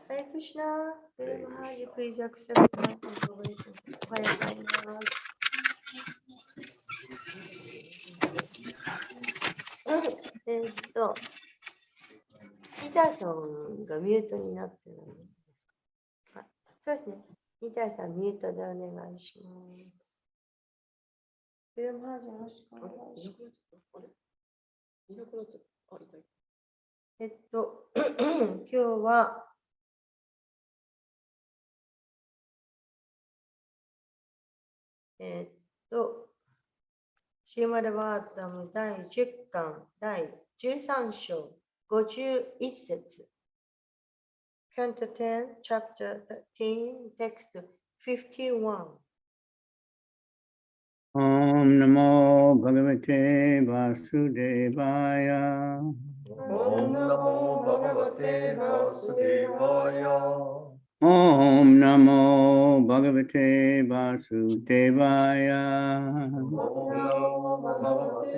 Hare Krishna, Guru Maharaj, please accept my contribution.ギターさんがミュートになってるんですか？そうですね。ギターさんミュートでお願いします。グルマージよろしくお願いします。今日はシーマルバータム第10巻第13章51節 Canto 10 Chapter 13 Text 51 Om Namo Bhagavate Vasudevaya. Om Namo Bhagavate Vasudevaya. Om Namo Bhagavate Vasudevaya. Om Namo Bhagavate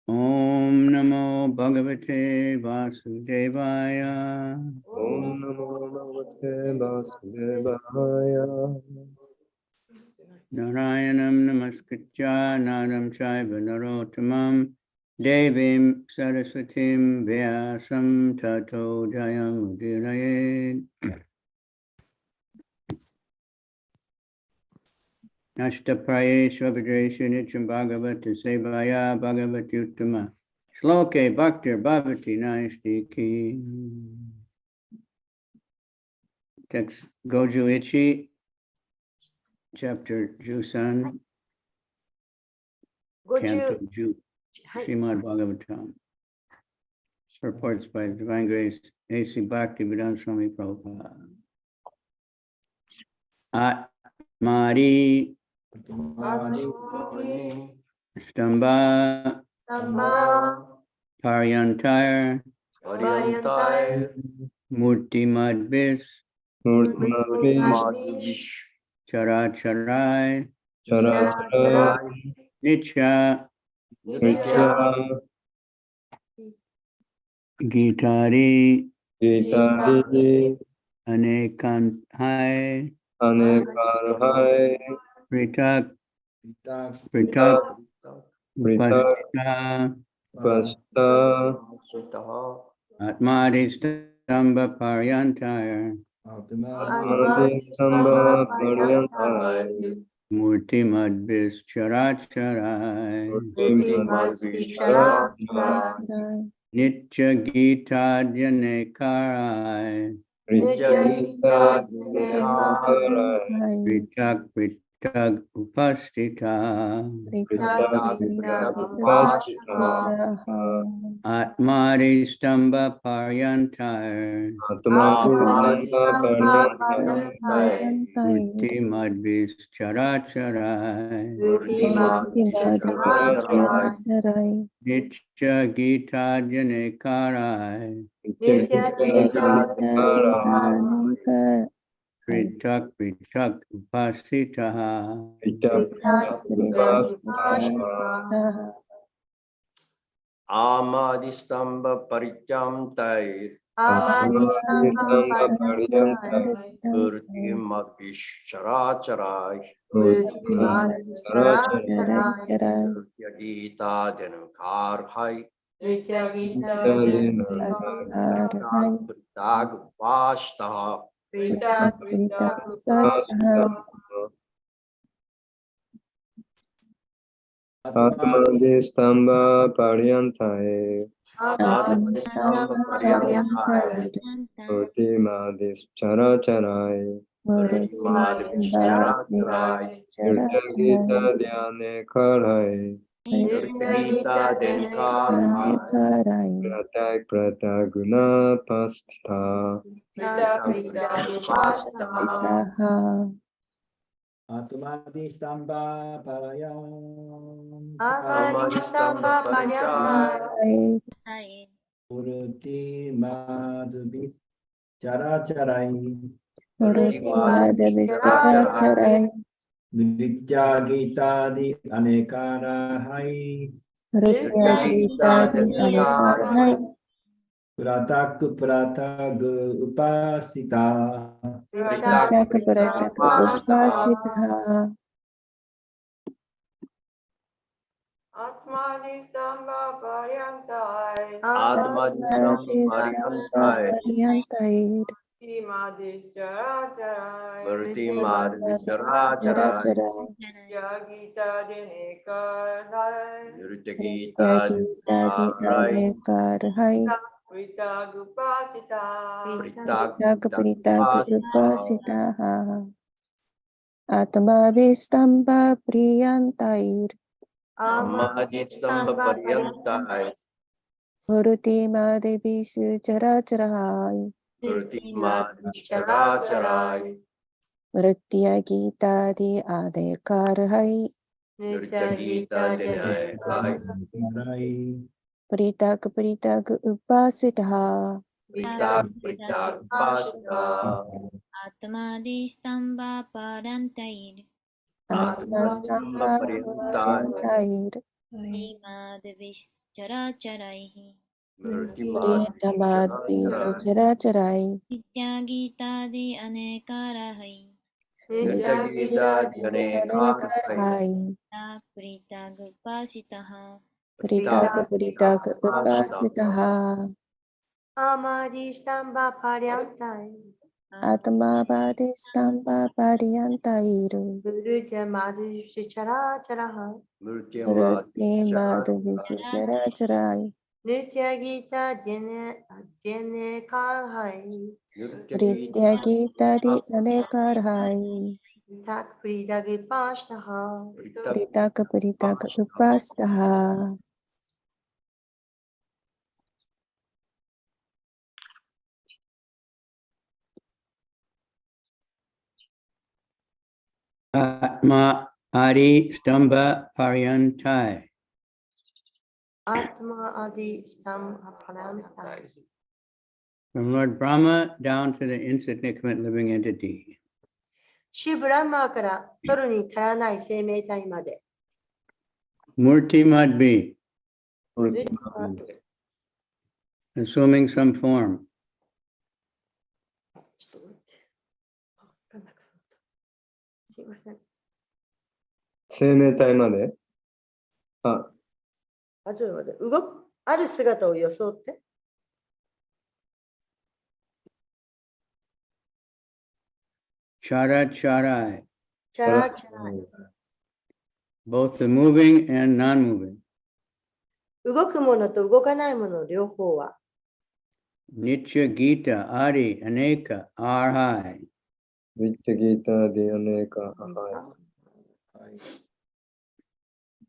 Om Namo Bhagavate Vasudevaya. Om Namo Bhagavate Vasudevaya. Narayanam Namaskritya Naram Chaiva Narottamam Devim Saraswatim Vyasam Tato Jayam Udiraye. Ashtaprayeshu Abhidreshu Nityam Bhagavata Sevaya Bhagavati Uttama Shloke Bhaktir Bhavati Nayasti Ki. Text Goju Ichi, Chapter Jusan, Canto Ju, Srimad Bhagavatam. Reports by Divine Grace, A.C. Bhaktivedanta Swami Prabhupada. Atmari Stamba Paryantire Murti Madvis Characharai Nicha Gitari Anekanthai Pritak Upasita Atmadi Stamba Paryantire Murti Madhvis Characharai Nitya Gita Janekarai Vitak Vitag Upastita Atmari Stamba Paryantar Murti Madhvis Characharai Nitya Gita Janekarai Vitak Vitag Upastita Amadistamba Parityam Tair Murti Madhishcharacharai Nitya Gita Jankarhai Pritag Upashtaha Atmadistamba Paryantae Murti Madhishcharacharai Nitya Gita Dhyane Karai Pratak Prataguna Pastita Atmadistamba Parayam Murti Madhvis Characharai Nitya Gita Di Anekarahai Pratak Pratag Upasita Atmadistamba Paryantai Murti Madhishcharacharai Yagita Denekarai Nitya Gita Jankarai Pritagupasita Atmavistamba priyantair Amadistamba Paryantai Murti Madhavisu Characharahi Murti Madhishcharacharai Mritya Gita Di Adekarhai Nitya Gita Jankarai Pritag Upasitaha Pritag Upashtaha Atmadistamba Parantair Atmastamba priyantair Madhvischaracharaihi Murti Pritamadvisu Characharai Nitya Gita Di Anekarahai Nitya Gita Jankarai Pritagupasitaha Pritag Upasitaha Amadistamba Paryantai Atmavadistamba Pariyantairu Gurudya Madhishcharacharai Murti Murti Madhavisu Characharai Nitya Gita Denekarai Pritya Gita Di Anekarhai Tak Pritagupashtaha Pritag Upastaha Atma Adi Stamba Paryantai Atma Adi Stamba Paryantai from Lord Brahma down to the insignificant living entity. シュブランマーから取るに足らない生命体まで。 Murti Madhvi, assuming some form. ちょっと待って。わかんなくなった。すいません。生命体まであ、ちょっと待って。動く、ある姿を装って。Characharai, チャラチャライ。 both the moving and non-moving. 動くものと動かないもの両方は、 Nitya Gita Adi Aneka Arhai. ビッチャギーターディアネーカハ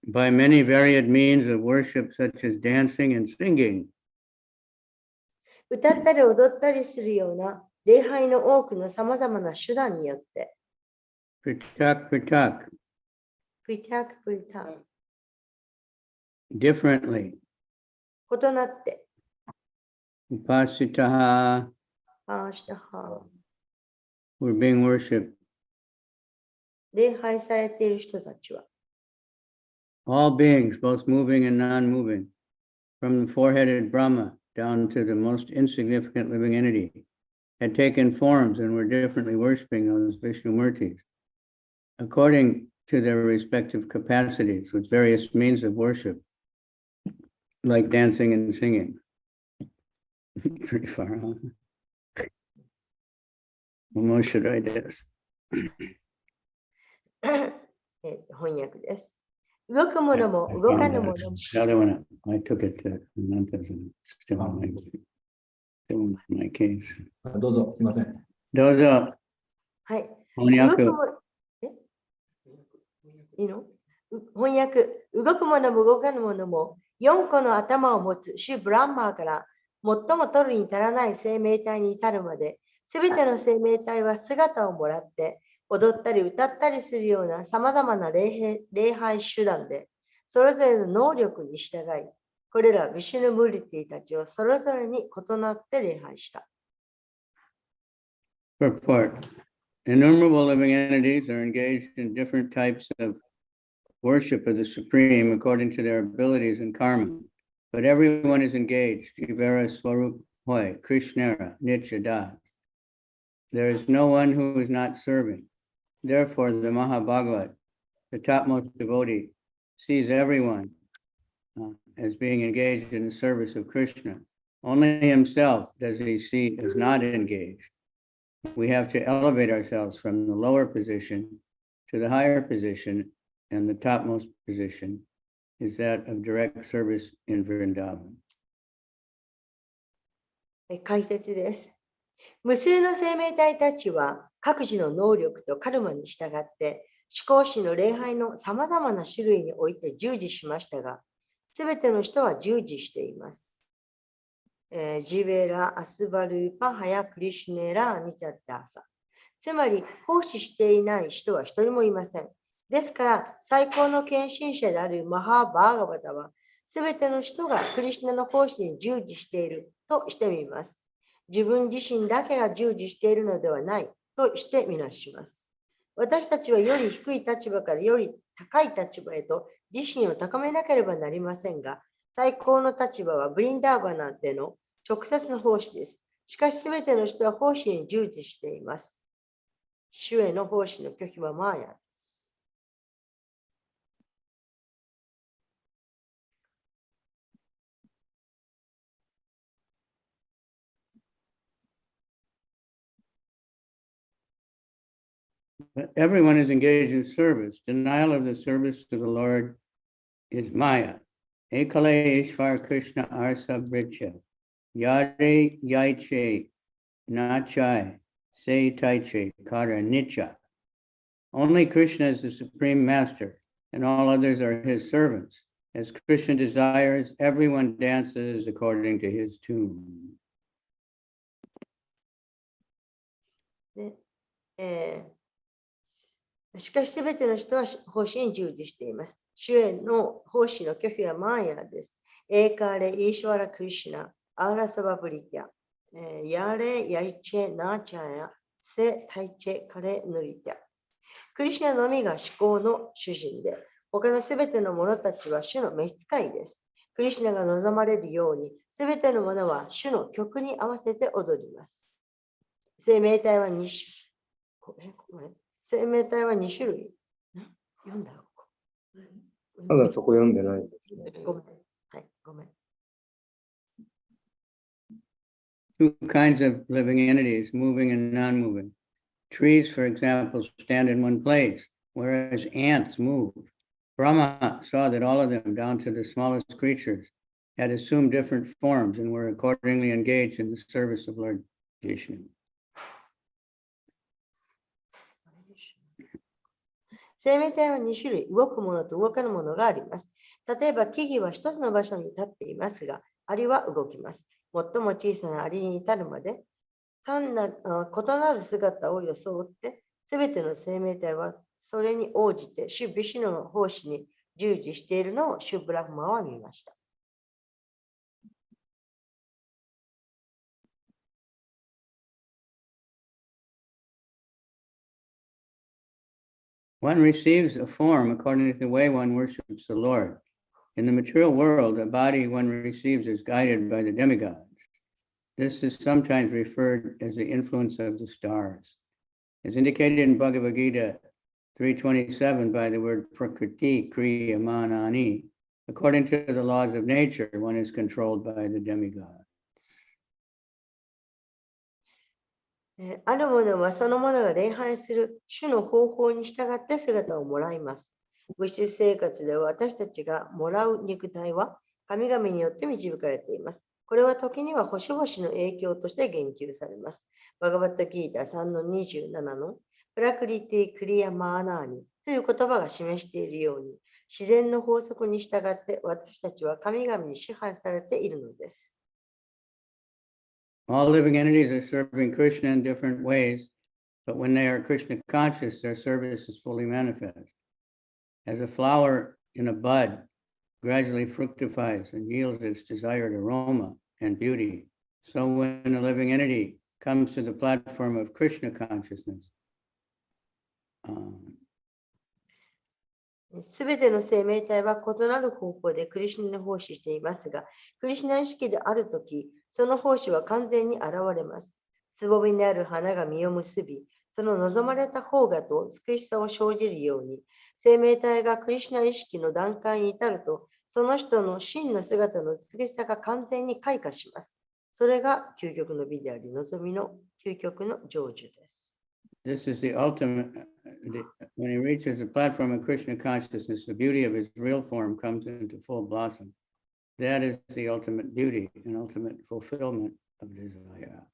By many varied means of worship such as dancing and singing. 歌ったり踊ったりするような礼拝の多くのさまざまな手段によって、 Pritak Pritak. プリタクプリタク、 Differently. 異なって、 Upasitaha. ああしたは、 We're being worshipped. 礼拝されている人たちは、 All beings, both moving and non-moving, from the four-headed Brahma down to the most insignificant living entity, had taken forms and were differently worshipping those Vishnu Murtis, according to their respective capacities, with various means of worship, like dancing and singing. Pretty far, huh? Almost should I this. 翻訳です。動くものも動かぬものも、 The other one, I took it to Ananta's and it's still in my case. どうぞ、すみません。どうぞ。はい。翻訳。動くもいいの？翻訳。動くものも動かぬものも、4個の頭を持つ主ブランマーから最も取るに足らない生命体に至るまで、すべての生命体は姿をもらって、踊ったり歌ったりするようなさまざまな礼拝手段で、それぞれの能力に従い、これらビシュヌムリティたちをそれぞれに異なって礼拝した。Purport. Innumerable living entities are engaged in different types of worship of the Supreme according to their abilities and karma. But everyone is engaged. Ivara Swarup Hoy, Krishnara, Nitya Das. There is no one who is not serving. Therefore, the Mahabhagavat, the topmost devotee, sees everyone as being engaged in the service of Krishna. Only himself does he see as not engaged. We have to elevate ourselves from the lower position to the higher position, and the topmost position is that of direct service in Vrindavan. 解説です。無数の生命体たちは各自の能力とカルマに従って思考師の礼拝のさまざまな種類において従事しましたが、すべての人は従事しています。ジヴェラ、アスバルーパ、ハヤ、クリシュネラ、ニチャッダーサ。つまり、奉仕していない人は一人もいません。ですから、最高の献身者であるマハーバーガバタは、すべての人がクリシュナの奉仕に従事しているとしてみます。自分自身だけが従事しているのではないとしてみなします。私たちはより低い立場からより高い立場へと自身を高めなければなりませんが、最高の立場はブリンダーバナでの直接の奉仕です。しかし、すべての人は奉仕に従事しています。主への奉仕の拒否はマーヤです。But everyone is engaged in service. Denial of the service to the Lord is Maya. Ekale Ishvar Krishna Arsa Bricha. Yare Yaiche Nachai Se Taiche Kara Nicha. Only Krishna is the supreme master, and all others are his servants. As Krishna desires, everyone dances according to his tune. しかし、すべての人は奉仕に従事しています。主への奉仕の拒否はマーヤです。エーカーレ、イーシュワラ・クリシュナ、アーラサバブリティア、ヤレ、ヤイチェ、ナーチャヤ、セ、タイチェ、カレ、ヌリティア。クリシュナのみが思考の主人で、他のすべての者たちは主の召使いです。クリシュナが望まれるように、すべての者は主の曲に合わせて踊ります。生命体は2種類。読んだまだそこ読んでないんですね。ごめん。はい、ごめん。Two kinds of living entities, moving and non-moving. Trees, for example, stand in one place, whereas ants move. Brahma saw that all of them, down to the smallest creatures, had assumed different forms and were accordingly engaged in the service of Lord Vishnu. 生命体は2種類、動くものと動かぬものがあります。例えば、木々は一つの場所に立っていますが、アリは動きます。最も小さなアリに至るまで、異なる姿を装って、すべての生命体はそれに応じて、シュ・ビシュヌの奉仕に従事しているのをシュ・ブラフマは見ました。One receives a form according to the way one worships the Lord. In the material world, the body one receives is guided by the demigods. This is sometimes referred as the influence of the stars. As indicated in Bhagavad Gita 3:27 by the word prakriti kriya manani, according to the laws of nature, one is controlled by the demigods. あるものはそのものが礼拝する主の方法に従って姿をもらいます。物質生活では私たちがもらう肉体は神々によって導かれています。これは時には星々の影響として言及されます。バガバッタギータ 3-27 のプラクリティクリアマーナーニという言葉が示しているように、自然の法則に従って私たちは神々に支配されているのです。All living entities are serving Krishna in different ways, but when they are Krishna conscious, their service is fully manifest. As a flower in a bud gradually fructifies and yields its desired aroma and beauty, so when a living entity comes to the platform of Krishna consciousness, すべての生命体は異なる方法でクリシュナに奉仕していますが、クリシュナ意識であるとき、その奉仕は完全に現れます。つぼみにある花が実を結び、その望まれた方がと美しさを生じるように、生命体がクリシュナ意識の段階に至ると、その人の真の姿の美しさが完全に開花します。それが究極の美であり、望みの究極の成就です。this is the ultimate, when he reaches the platform of Krishna consciousness, the beauty of his real form comes into full blossom. That is the ultimate beauty and ultimate fulfillment of desire.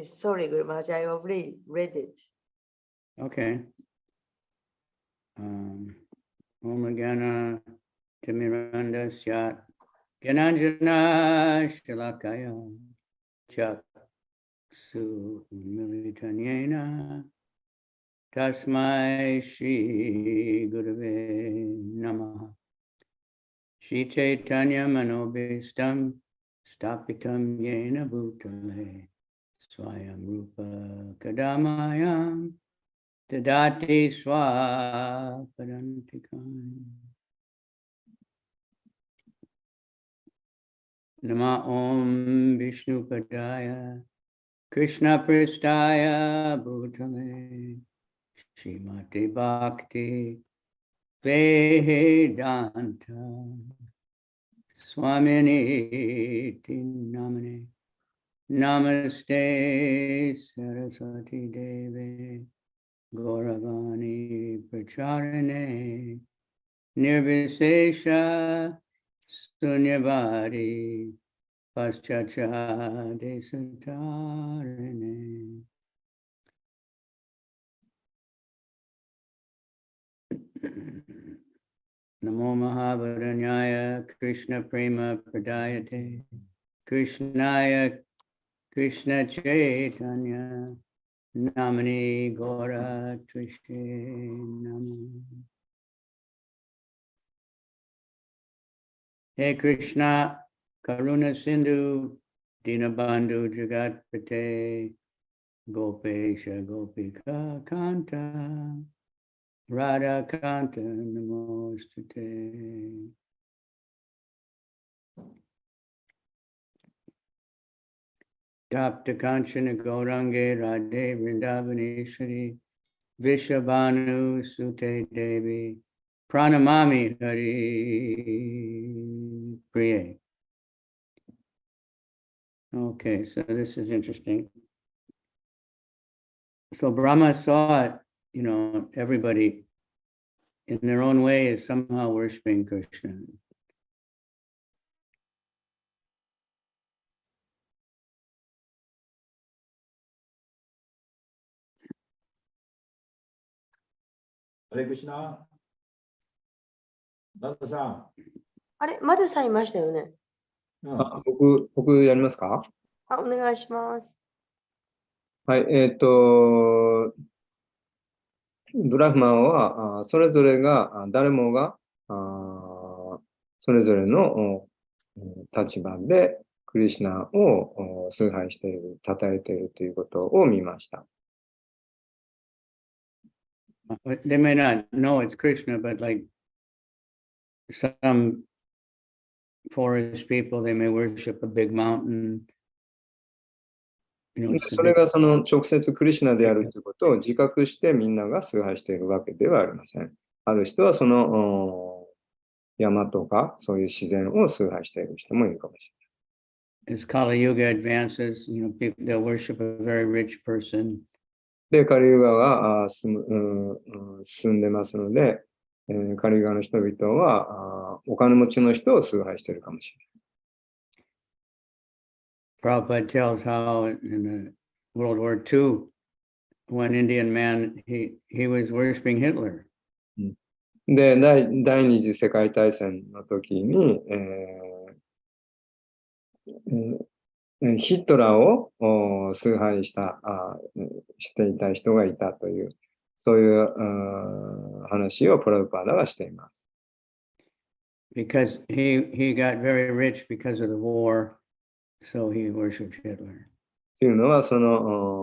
Sorry, Guru Maharaj, I already read it. Okay. Om Gana Timiranda Syat Gyananjana Shalakaya Chaksu Militanyena Tasmai Shri Gurave Namaha Shri Chaitanya Manobhistam Stapitam Yena Bhutale Swayam Rupa Kadamayam Tadati Swapadantikam Nama Om Vishnu Padaya Krishna Pristaya Bhutale Srimati Bhakti Vedanta Swamini Namane Namaste Saraswati Deve Gauravani Pracharane Nirvisesha Sunyavadi Paschacha Desatarane. Namo Mahavaranyaya Krishna Prema Pradayate Krishnaya Krishna Chaitanya Namani Gora Trishe Namo. Hey Krishna Karuna Sindhu Dinabandhu Jagatpate Gopesha Gopika Kanta Radha Kanta Namostate. Tapta Kanchana Gaurange Radhe Vrindavaneshwari Vishabhanu Sute Devi Pranamami Hari Priye. Okay, so this is interesting. So Brahma saw it, everybody in their own way is somehow worshiping Krishna. ハレクシナ。マトさん。あれ、まださんいましたよね。うんあ、僕やりますか？あ、お願いします。はい、ブラフマンは、それぞれが、誰もが、それぞれの立場で、クリシナを崇拝している、称えているということを見ました。They may not know it's Krishna, but like some forest people, they may worship a big mountain. それがその直接クリシナであるということを自覚してみんなが崇拝しているわけではありません。ある人はその山とかそういう自然を崇拝している人もいるかもしれない。As Kali Yuga advances, people, they'll worship a very rich person. で、カリユガが進んでますので、カリユガの人々はお金持ちの人を崇拝しているかもしれない。Prabhupada tells how in World War II, one Indian man, he was worshiping Hitler. で、第二次世界大戦の時に、ヒトラーを崇拝していた人がいたという、そういう話をプラブパーダはしています。Because he got very rich because of the war, so he worshipped Hitler. というのは、その、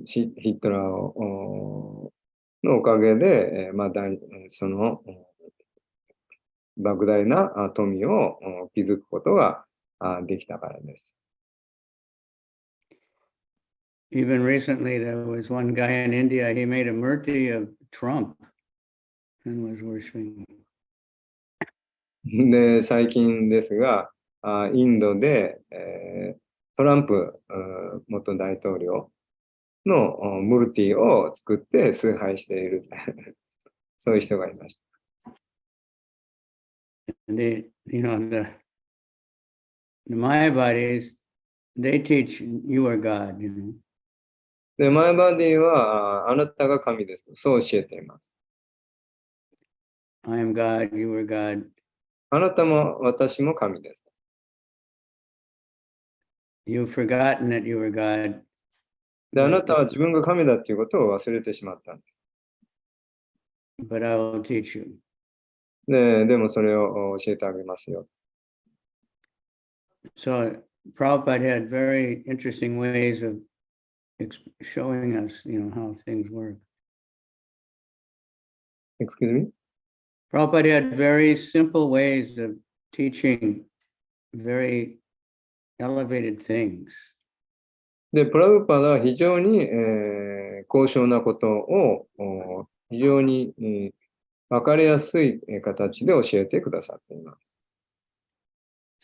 ヒトラーのおかげで、その莫大な富を築くことができたからです。Even recently, there was one guy in India, he made a murti of Trump and was worshiping. で、最近ですが、インドで、トランプ元大統領のムルティを作って崇拝しているそういう人がいました。The Mayavadis, they teach you are God, で、マヤバディはあなたが神ですと、そう教えています。I am God, you are God. あなたも私も神です。You've forgotten that you are God. で、あなたは自分が神だということを忘れてしまったんです。But I will teach you. でもそれを教えてあげますよ。So Prabhupada had very interesting ways of showing us, how things work. Excuse me? Prabhupada had very simple ways of teaching very elevated things. で、プラブパダは非常に、高尚なことを非常に、分かりやすい形で教えてくださっています。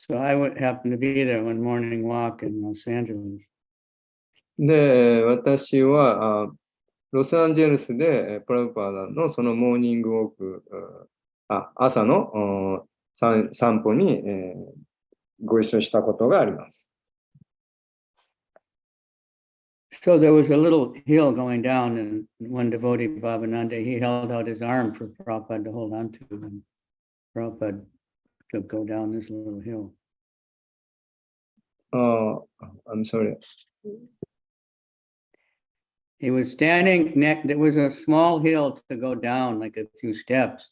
So I would happen to be there one morning walk in Los Angeles. で、私はロサンゼルスでプラブパダのそのモーニングウォーク、朝の散歩に、ご一緒したことがあります。So there was a little hill going down, and one devotee, Bhavananda, he held out his arm for Prabhupada to hold on to, and Prabhupada to go down this little hill. I'm sorry. He was standing there was a small hill to go down, like a few steps.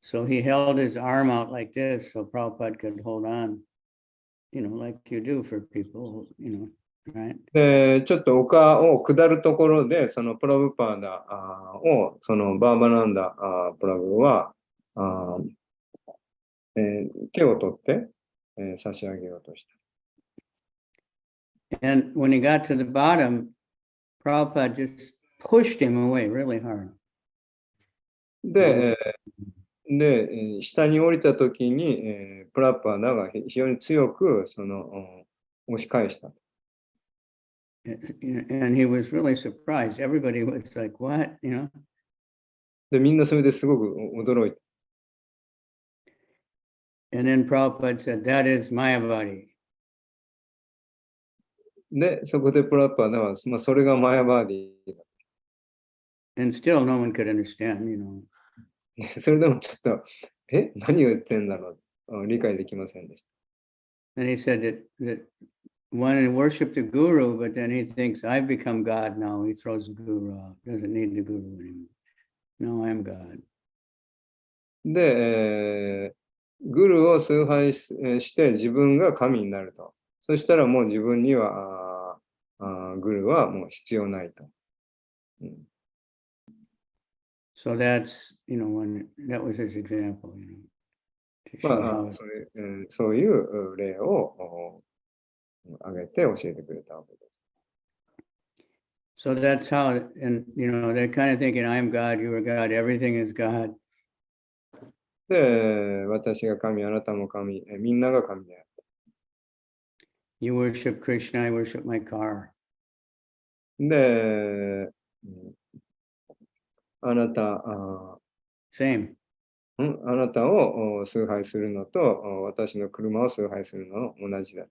So he held his arm out like this so Prabhupada could hold on, like you do for people, right? で、ちょっと丘を下るところで、そのプラブパーダを、そのバーバナンダプラブは、手を取って、差し上げようとした。And when he got to the bottom, Prabhupada just pushed him away really hard. で、下に降りたときに、プラッパーダが非常に強く押し返した。And he was really surprised. Everybody was like, what? You know? で、みんなそれですごく驚いた。And then Prabhupada said, that is my body. で、そこでプラッパーダは、それがマヤバーディだ。And still no one could understand, you know. それでもちょっと、何を言ってんだろう、理解できませんでした。And he said that one worshiped the guru, but then he thinks, I've become God now. He throws the guru out, doesn't need the guru anymore. No, I'm God. で、グルを崇拝して自分が神になると。そしたらもう自分にはグルはもう必要ないと。So that's, you know, that was his example, you know. To show まあ、 how そういう例を挙げて教えてくれたわけです。So that's how, and you know, they're kind of thinking, I'm God, you are God, everything is God. で、私が神、あなたも神、みんなが神である。You worship Krishna, I worship my car. で、あなた、Same. あなたを崇拝するのと私の車を崇拝するの同じだ。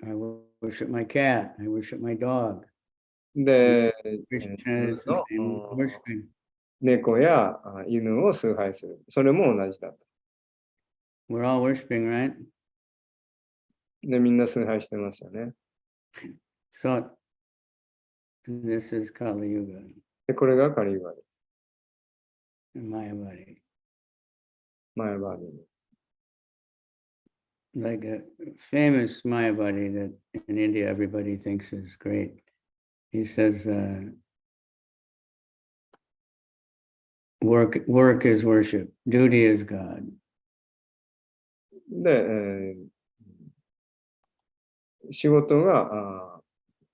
I worship my cat, I worship my dog. で、 Krishna is the same worshiping. 猫や犬を崇拝する。それも同じだと。We're all worshiping, right? で、みんな崇拝してますよね。So this is Kali Yuga, で、これがカリユガです。 Mayavadi. マヤバーディ。 Like a famous Mayavadi that in India everybody thinks is great. He says, work is worship, duty is God. で、仕事が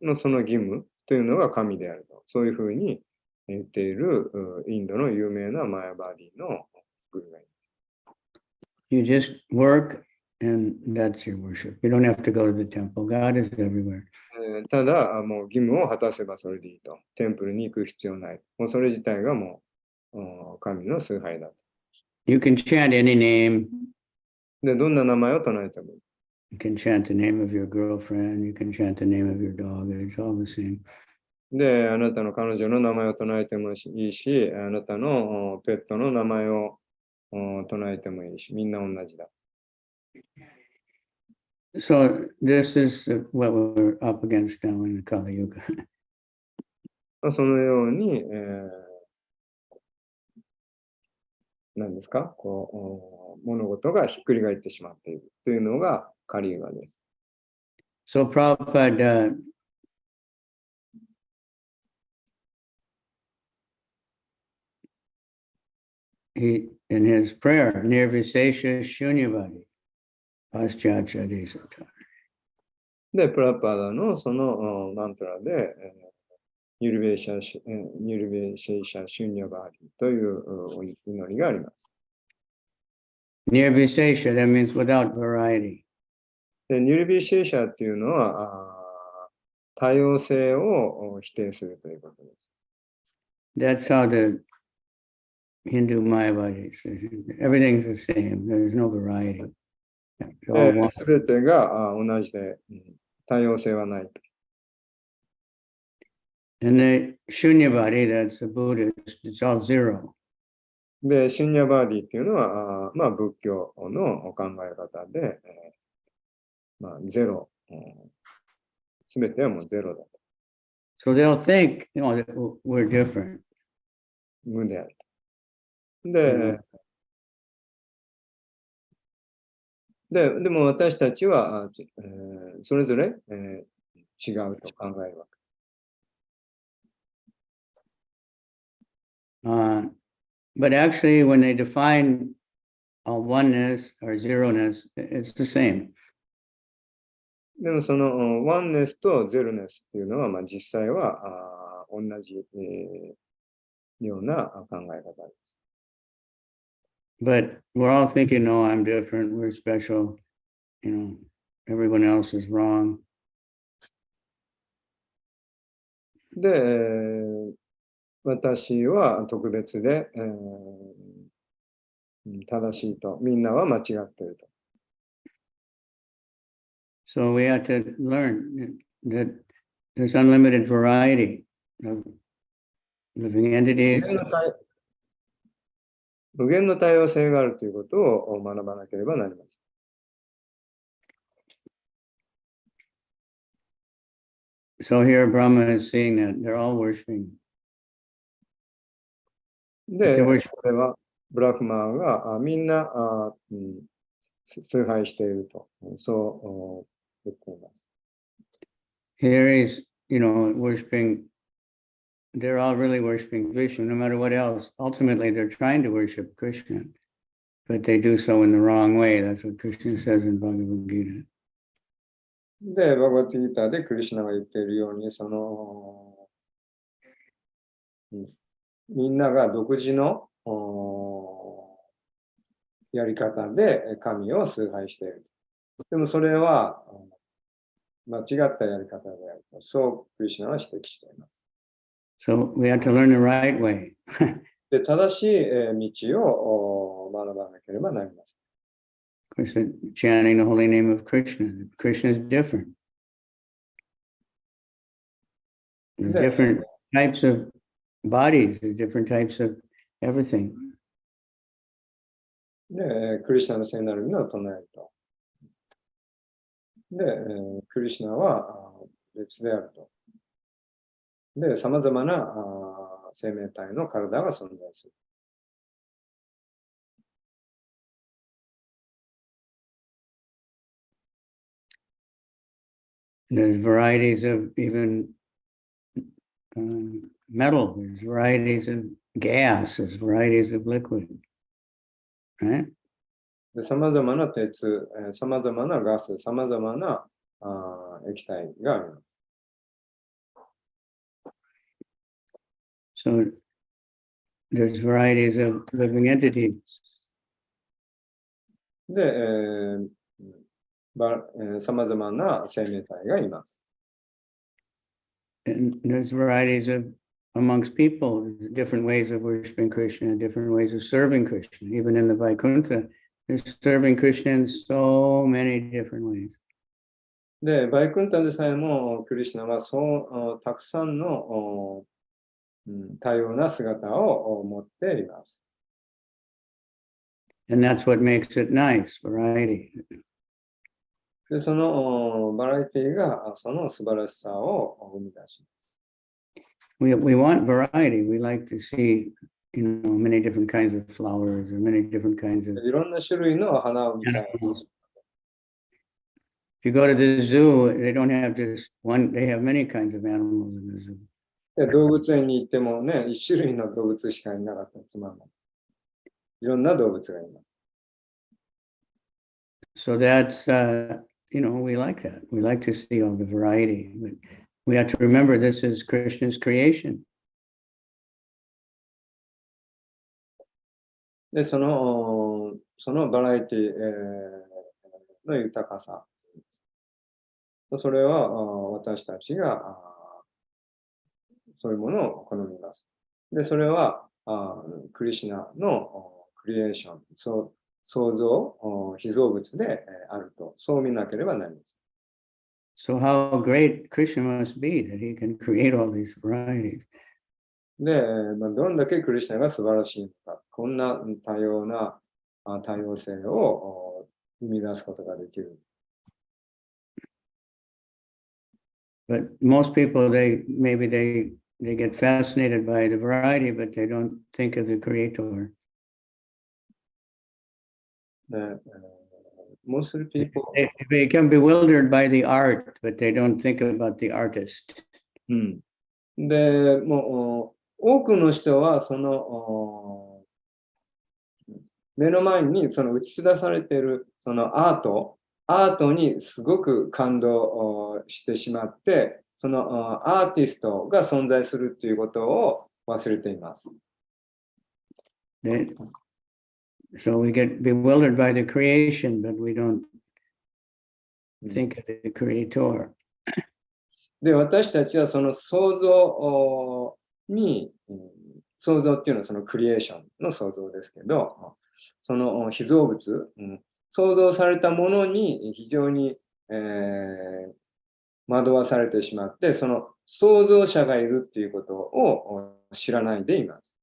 のその義務というのが神であると。そういうふうに言っているインドの有名なマヤバーディのグルがいる。You just work and that's your worship. You don't have to go to the temple. God is everywhere. ただ、もう義務を果たせばそれでいいと。テンプルに行く必要ない。もうそれ自体がもう神の崇拝だと。You can chant any name. で、どんな名前を唱えてもいい。You can chant the name of your girlfriend. You can chant the name of your dog. It's all the same. で、あなたの彼女の名前を唱えてもいいし、あなたのペットの名前を唱えてもいいし、みんな同じだ。So this is what we're up against now in the Kali Yuga. そのように、何ですか、物事がひっくり返ってしまっているというのがカリユガです。So Prabhupada he in his prayer, Nirvisesha Shunyavadi, Paschatya Desata. で、プラパーダのそのマントラで、ニュルベーシャシュニャバーディという祈りがあります。Nirvisesha, that means without variety. で、ニュルビシェーシャっていうのは多様性を否定するということです。That's how the Hindu Mayavadi says everything's the same. There's no variety. It's all one. すべてが同じで、多様性はない。And the Shunyavadi, that's the Buddhist, it's all zero. で、シュニャバーディっていうのは、まあ、仏教の考え方で、まあ、ゼロ、すべてはもうゼロだと。So they'll think, you know, that we're different. 無であると。でも私たちは、それぞれ、違うと考えるわけ。But actually, when they define oneness or zeroness, it's the same. でもそのワンネスとゼロネスっていうのは、まあ、実際は同じ、ような考え方です。But we're all thinking, no, I'm different, we're special, everyone else is wrong. で、私は特別で、正しいと、みんなは間違っていると。So we have to learn that there's unlimited variety of living entities. 無限の多様性があるということを学ばなければなりません。So here Brahma is seeing that they're all worshiping. で、これはブラフマーがみんな崇拝していると、そう言っています。Here is, worshiping, they're all really worshiping Krishna, no matter what else. Ultimately, they're trying to worship Krishna, but they do so in the wrong way. That's what Krishna says in Bhagavad Gita. で、バガバッドギーターでクリシュナが言っているように、みんなが独自のやり方で神を崇拝している。でもそれは間違ったやり方であると、そうクリシュナは指摘しています。So we have to learn the right way. で、正しい道を学ばなければなりません。Of course, chanting the holy name of Krishna. Krishna is different. There's different types of bodies, there's different types of everything. で、クリシュナの聖なる意味を唱えると。で、クリシュナは別であると。で、さまざまな生命体の体が存在する。There's varieties of even metal, there's varieties of gas, there's varieties of liquid, right? で、さまざまな鉄、さまざまなガス、さまざまな液体があります。So there's varieties of living entities. で、さまざまな生命体がいます。And there's varieties of amongst people, different ways of worshiping Krishna, different ways of serving Krishna. Even in the Vaikuntha, they're serving Krishna in so many different ways. で、バイクンタでさえもクリシュナはたくさんの多様な姿を持っています。And that's what makes it nice, variety. で、そのバラエティがその素晴らしさを生み出します。We want variety. We like to see, many different kinds of flowers or many different kinds of いろんな種類の花を見たい。animals. If you go to the zoo, they don't have just one, they have many kinds of animals in the zoo. で、動物園に行ってもね、一種類の動物しかいなかったらつまんない。いろんな動物がいます。So that's, we like that. We like to see all the variety. But we have to remember this is Krishna's creation. で、そのバラエティ、の豊かさ。それは私たちがそういうものを好みます。で、それはクリシュナのクリエーション、創造、被造物であると、そう見なければなりません。So how great Krishna must be that he can create all these varieties. で、どんだけクリシュナが素晴らしいのか、こんな多様な多様性を生み出すことができる。But most people, they get fascinated by the variety, but they don't think of the creator. で、most people They become bewildered by the art, but they don't think about the artist. で、もう多くの人は目の前にその映し出されているそのアートにすごく感動してしまって、そのアーティストが存在するっていうことを忘れています。So we get bewildered by the creation, but we don't think of the creator. で、私たちはその創造に、創造っていうのはそのクリエーションの創造ですけど、その被造物、創造されたものに非常に、惑わされてしまって、その創造者がいるっていうことを知らないでいます。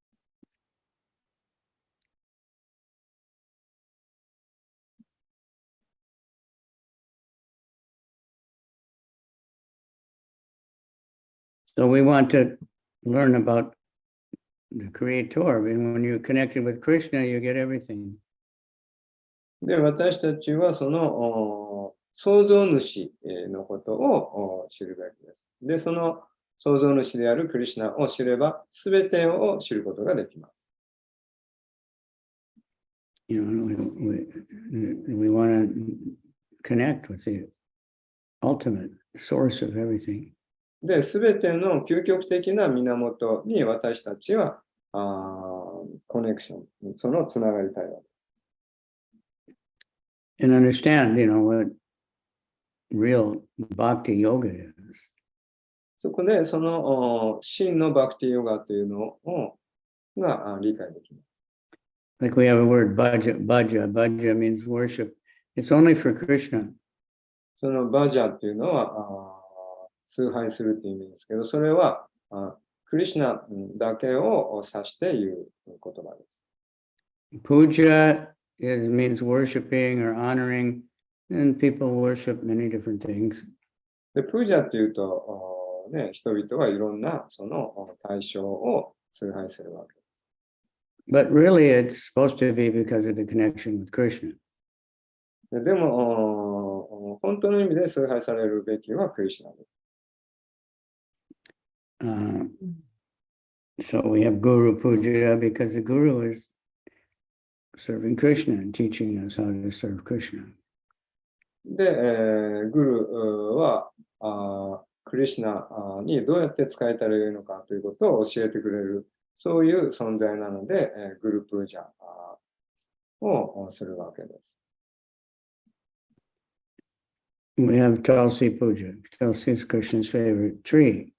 So we want to learn about the creator. And when you're connected with Krishna, you get everything. で、私たちはその創造主のことを知るべきです。で、その創造主であるクリシュナを知れば、すべてを知ることができます。You know, we want to connect with the ultimate source of everything. で、すべての究極的な源に私たちはコネクション、そのつながりたいわけ。And understand, you know, what real bhakti yoga is. そこで、その真のバクティヨガというのが理解できます。Like we have a word bhaja. Bhaja means worship. It's only for Krishna. そのバジャっていうのは崇拝するっていう意味ですけど、それはクリシュナだけを指して言う言葉です。Puja means worshiping or honoring, and people worship many different things. で、プージャっていうと、人々はいろんなその対象を崇拝するわけです。But really, it's supposed to be because of the connection with Krishna. でも、本当の意味で崇拝されるべきはクリシュナです。So we have Guru Puja because the Guru is serving Krishna and teaching us how to serve Krishna. で、グルはクリシュナにどうやって使えたらよいのかということを教えてくれる、そういう存在なので、グルプージャをするわけです。We have Tulsi Puja. Tulsi is Krishna's favorite tree.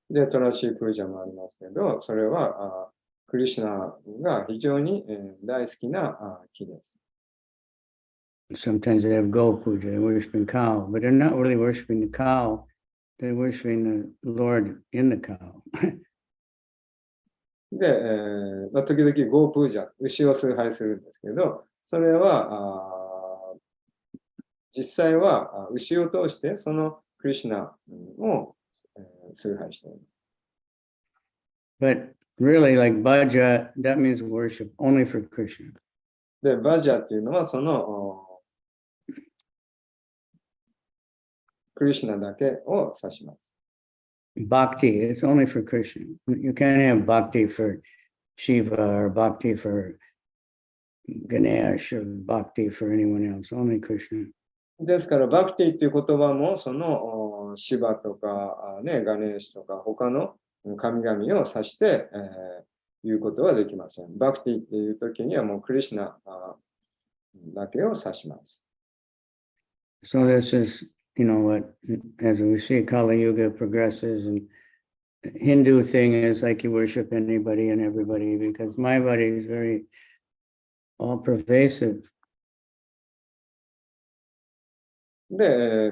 で、トラシープージャもありますけど、それはクリシュナが非常に大好きな木です。Sometimes they have Go Puja, they're worshiping cow, but they're not really worshiping the cow, they're worshiping the Lord in the cow. で、時々ゴープージャ、牛を崇拝するんですけど、それは実際は牛を通してそのクリシュナを崇拝しています。But really, like Bhaja, that means worship only for Krishna. で、バジャっていうのはそのクリシュナだけを指します。Bhakti, it's only for Krishna. You can't have bhakti for Shiva or bhakti for Ganesh or bhakti for anyone else, only Krishna. ですから、バクティっていう言葉も、そのシバとか、ガネーシとか、他の神々を指して、言うことはできません。バクティっていう時にはもうクリシュナだけを指します。So this is, you know, what, as we see Kali Yuga progresses, and Hindu thing is like you worship anybody and everybody because my body is very all pervasive. で、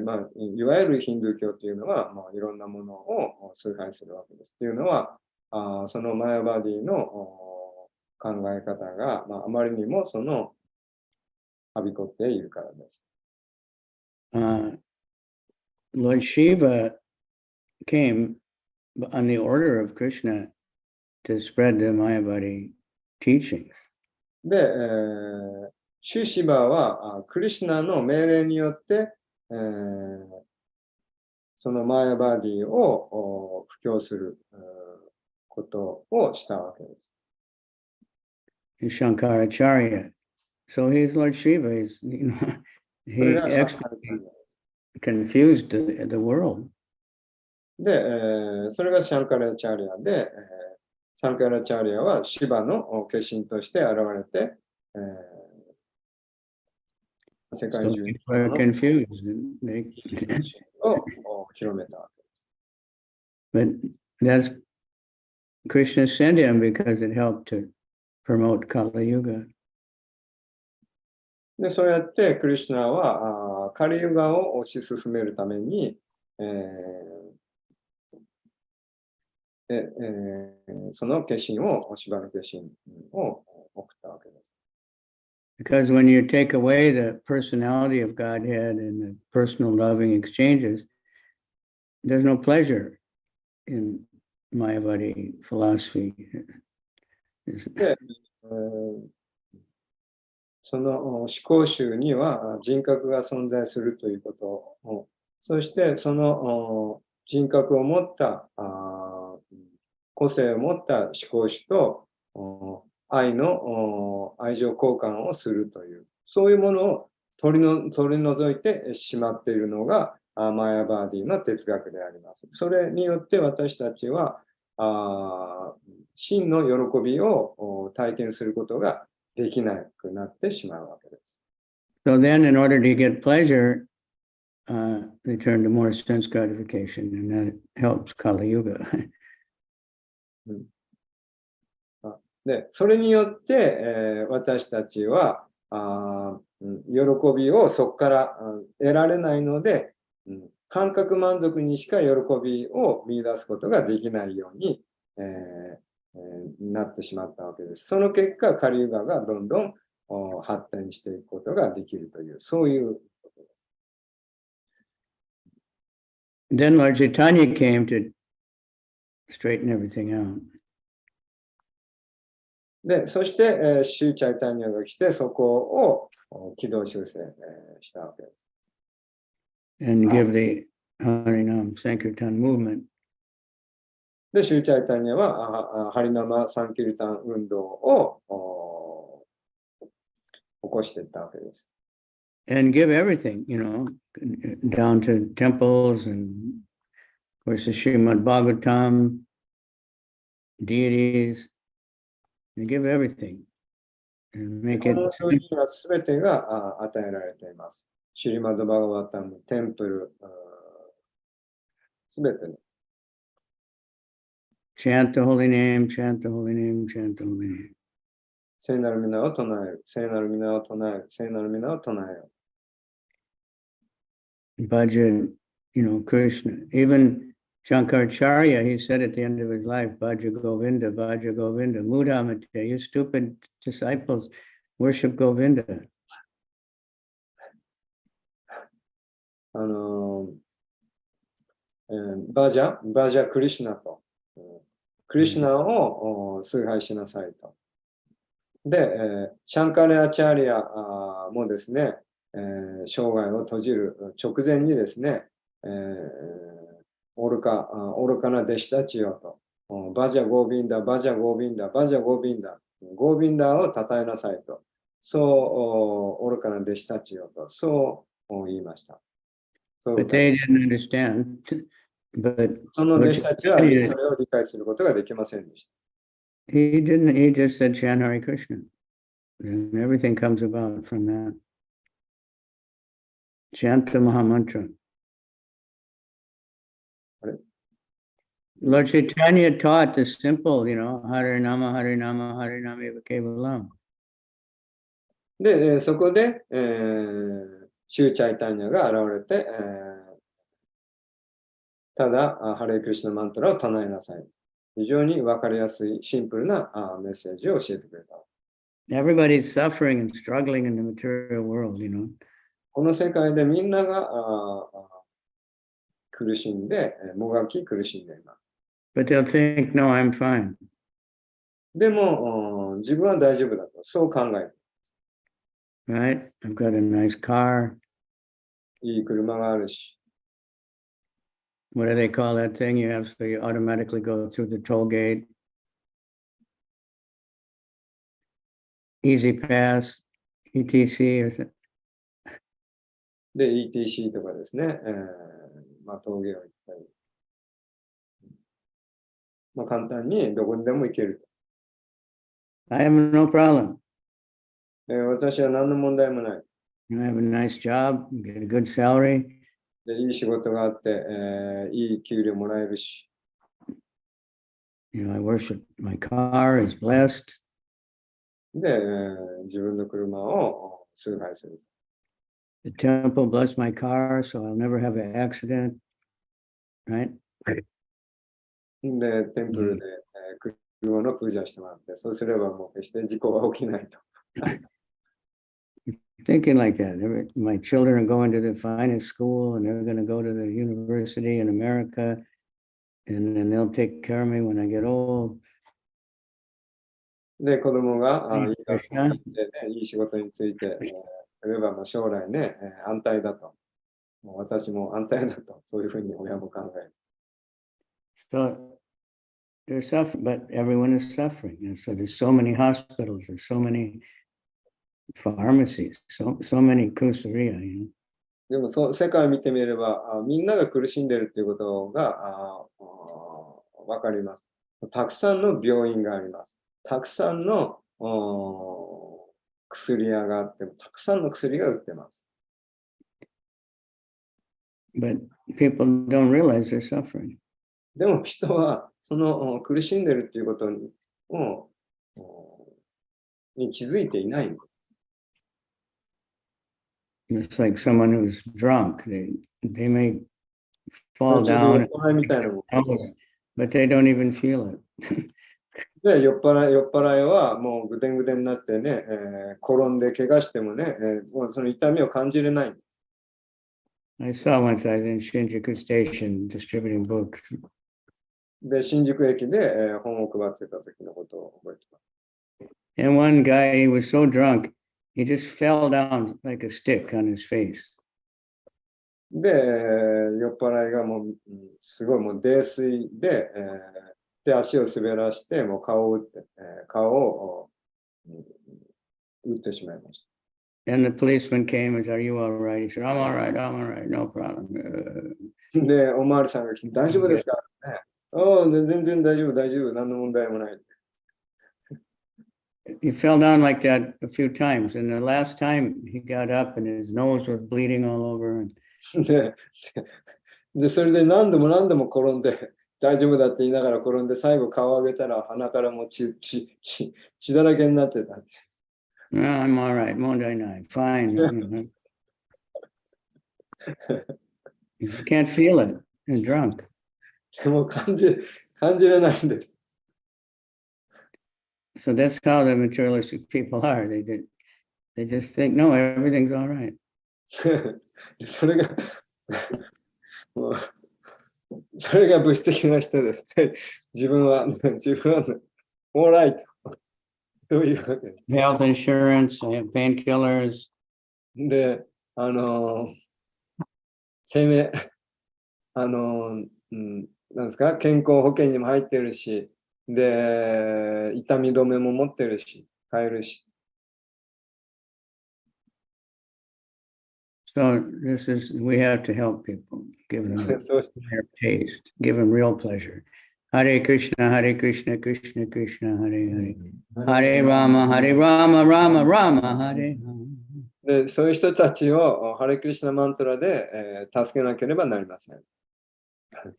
いわゆるヒンドゥー教っていうのは、いろんなものを崇拝するわけです。っていうのは、そのマヤバディの考え方が、あまりにもそのはびこっているからです。Lord Shiva came on the order of Krishna to spread the Mayavadi teachings. で、シュシバはクリシュナの命令によって、そのマヤバディを布教することをしたわけです。Shankaracharya. So he's Lord Shiva. He's, you know, he actually confused the world. で、それがシャンカラチャリアで、サンカラチャーリアはシバの化身として現れて、世界 So 中に people are の confused. They, を広めたわけです。 but that's Krishna sent him because it helped to promote Kali Yuga. で、そうやってクリシュナはカリユガを推し進めるために、その化身を、シバの化身を送ったわけです。Because when you take away the personality of Godhead and the personal loving exchanges, there's no pleasure in Mayavadi philosophy. で、その思考集には人格が存在するということを、そしてその人格を持った個性を持った思考主と愛情交換をするという、そういうものを取り除いてしまっているのがマヤバーディの哲学であります。それによって私たちは真の喜びを体験することができなくなってしまうわけです。So then, in order to get pleasure, they turn to more sense gratification, and that helps Kali Yuga. で、それによって、私たちは喜びをそこから得られないので、感覚満足にしか喜びを見出すことができないように、なってしまったわけです。その結果、カリユガがどんどん発展していくことができるという、そういうことです。Then Lord Chaitanya came to straighten everything out. で、そして、シューチャイタニアが来て、そこを軌道修正したわけです。And give the Harinam Sankirtan movement. で、シューチャイタニアはハリナマ・サンキルタン運動を起こしていったわけです。And give everything, down to temples and, of course, the Srimad Bhagavatam, deities, and give everything. And make こ it の領域はすべてが与えられています。シリマド・バガバタム、テンプル、すべての。chant the holy name, chant the holy name, chant the holy name. 聖なる皆を唱える、聖なる皆を唱える、聖なる皆を唱えよ。Bhaja, Krishna. Even Shankaracharya, he said at the end of his life, Bhaja Govinda, Mudhamate, you stupid disciples, worship Govinda. バージャクリシュナと、クリシュナを崇拝しなさいと。で、シャンカレアチャーリアもですね、生涯を閉じる直前にですね、愚かな弟子たちよと、バジャゴービンダ、バジャゴービンダ、バジャゴービンダ、ゴービンダを称えなさいと、そう愚かな弟子たちよと、そう言いました。But they didn't understand. But その弟子たちはそれを理解することができませんでした。he just said chant Hare Krishna. And everything comes about from that. Chant the Mahamantra. Lord Chaitanya taught the simple, Hare Nama, Hare Nama, Hare Nama Eva Kevalam. で、そこで、シューチャイタニアが現れて、ただ、ハレークリシュナマントラを唱えなさい。非常に分かりやすい、シンプルなメッセージを教えてくれた。Everybody's suffering and struggling in the material world, この世界でみんなが苦しんで、もがき苦しんでいます。But they'll think, no, I'm fine. でも、自分は大丈夫だと、そう考える。Right? I've got a nice car. いい車があるし。What do they call that thing you have so you automatically go through the toll gate? Easy Pass, ETC or something. で、ETC とかですね、峠を行ったり。まあ、簡単にどこにでも行けると。I have no problem. 私は何の問題もない。I have a nice job, get a good salary. でいい仕事があって、いい給料もらえるし。You know, I worship my car is blessed. で、自分の車を崇拝する。The temple blessed my car, so I'll never have an accident. Right? で、テンプルで、車のプージャしてもらって、そうすればもう決して事故は起きないと。Thinking like that. My children are going to the finest school and they're going to go to the university in America, and then they'll take care of me when I get old. で、子供がいい学校 Krishna. に行ってね、いい仕事について、すれば将来ね、安泰だと。もう私も安泰だと。そういうふうに親も考える。So they're suffering, but everyone is suffering. And so there's so many hospitals, there's so many pharmacies, so many kusariya, you know. でも世界を見てみればみんなが苦しんでるっていうことがわかります。たくさんの病院があります。たくさんの薬屋があって、たくさんの薬が売ってます。But people don't realize they're suffering. でも人はその苦しんでるっていうことに気づいていないんです。It's like someone who's drunk. They may fall down, but they don't even feel it. で、酔っ払いはもうぐでんぐでんになってね、転んで怪我してもね、もうその痛みを感じれない。I saw once I was in Shinjuku Station distributing books. で、新宿駅で、本を配ってた時のことを覚えてます。And one guy, he was so drunk, he just fell down like a stick on his face. で、酔っ払いがもう、すごいもう泥酔で、で、足を滑らして、もう顔を打って、顔を打ってしまいました。And the policeman came and said, "Are you all right?" He said, "I'm all right, I'm all right, no problem." で、おまわりさんが来て、大丈夫ですか？全然大丈夫、大丈夫、何の問題もない。He fell down like that a few times, and the last time he got up and his nose was bleeding all over. で、それで何度も転んで、大丈夫だって言いながら転んで、最後顔を上げたら鼻からも血だらけになってた。No, I'm all right,問題ない, fine. You can't feel it. You're drunk. でも感じれないんです。So that's how the materialistic people are. They just think, no, everything's all right. それがそれが物質的な人ですね。自分はオーライトというわけです。Health insurance, I have painkillers. で、生命、なんですか、健康保険にも入ってるし、で、痛み止めも持ってるし、買えるし。So we have to help people, give them their taste, give them real pleasure. Hare Krishna, Krishna Krishna, Hare Hare. Hare Rama, Rama Rama, Hare. で、そういう人たちをハレクリシナマントラで、助けなければなりません。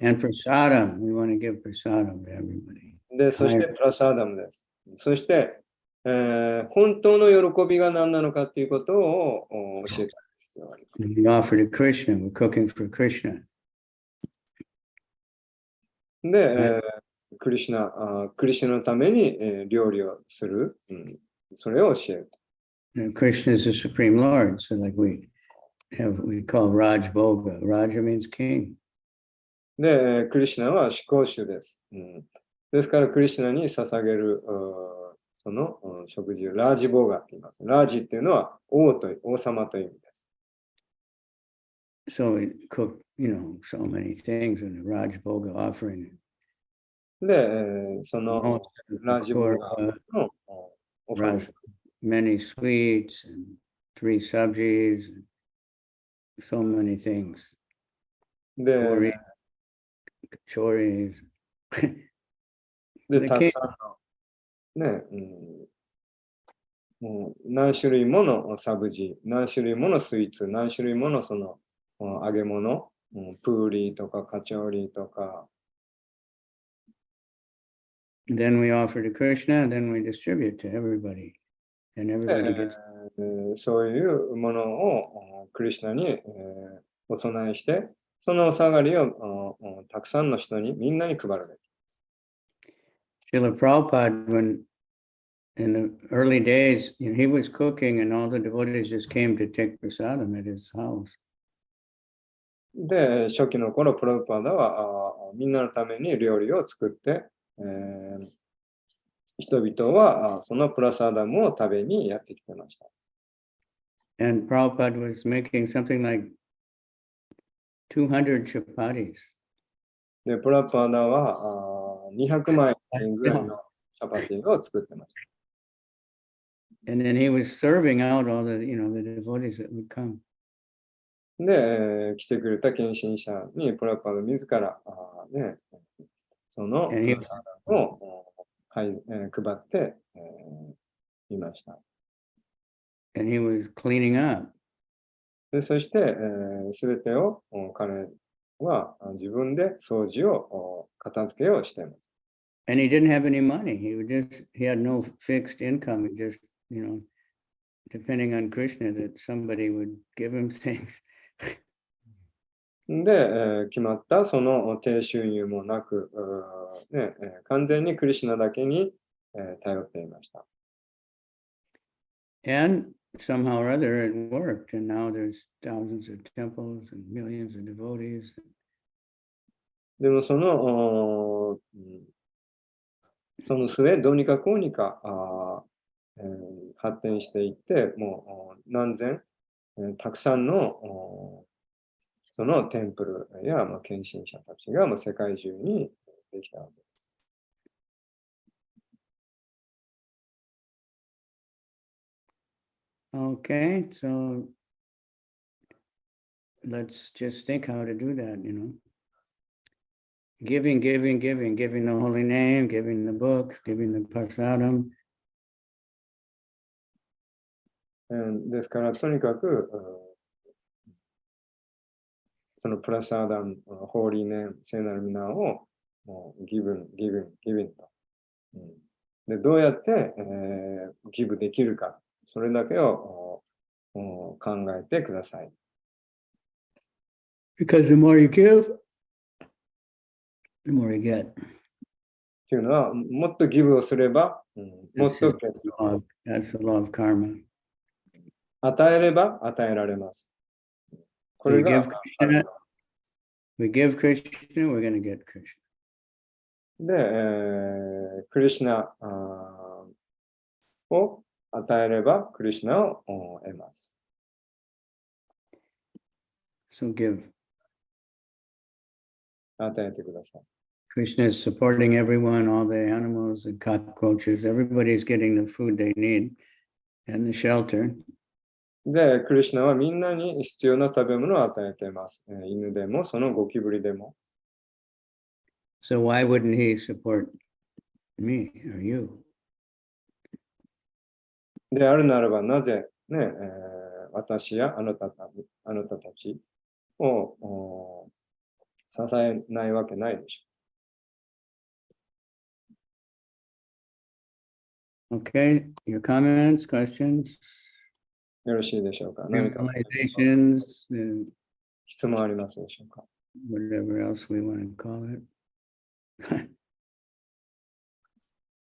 And prasadam, we want to give prasadam to everybody. で、そしてプラサーダムです。そして、本当の喜びが何なのかということを教えて必要があります。We offer to Krishna, we're cooking for Krishna. で、クリシュナのために、料理をする、それを教える。And Krishna is the Supreme Lord, so like we call Raj Bhoga. Raja means king. で、クリシュナは至高主です。ですから、クリシュナに捧げるその食事をラージボーガって言います。ラージっていうのは王様という意味です。So we cook, so many things in the Raj Bhoga offering. で、そのラージボーガのオファー。Many sweets and 3 subjis, and so many things. で、choris. で、 The たく king, さんの、ね、もう何種類ものサブジ、何種類ものスイーツ、何種類ものその揚げ物、プーリーとかカチョーリーとか、then we offer to Krishna, then we distribute to everybody. And everybody gets, そういうものをクリシュナに、お供えして、そのお下がりをたくさんの人に、みんなに配るべき。Srila Prabhupada, when in the early days, he was cooking and all the devotees just came to take prasadam at his house. で、初期の頃、プラブパダはみんなのために料理を作って、人々はそのプラサダムを食べにやってきてました。And Prabhupada was making something like 200 chapatis. で、プラブパダは200万円ぐらいのチャパティを作ってました。And then he was serving out all the, the devotees that would come. で、来てくれた献身者にプラブパダ自らそのプラサダムを配って、いました。And he was cleaning up. でそして、すべてを彼は自分で掃除を片付けをしています。And he didn't have any money. He had no fixed income. He just, depending on Krishna, that somebody would give him things. で、決まったその低収入もなく、完全にクリシュナだけに、頼っていました。And somehow or other it worked. And now there's thousands of temples and millions of devotees. でもその末、どうにかこうにか発展していって、もう何千、たくさんのそのテンプルや献身者たちがもう世界中にできたわけです。Okay, so let's just think how to do that, Giving the holy name, giving the books, giving the prasadam. ですから、とにかく、そのプラサーダム、ホーリーネーム、聖なる皆をギブンと。でどうやって、ギブできるか、それだけを考えてください。Because the more you give, the more you get. というのは、もっとギブをすれば、もっと That's the law of karma. 与えれば与えられます。こ We れが give Krishna, we're going to get Krishna. で、クリシュナを与えれば、クリシュナを得ます。So give. 与えてください。Krishna is supporting everyone, all the animals, the cockroaches, everybody's getting the food they need and the shelter. で、クリシュナはみんなに必要な食べ物を与えています。犬でも、そのゴキブリでも。So why wouldn't he support me or you? であるならば、なぜ、私やあなたたちを支えないわけないでしょう。Okay, your comments, questions? よろしいでしょうか。何か Realizations, 質問ありますでしょうか。whatever else we want to call it.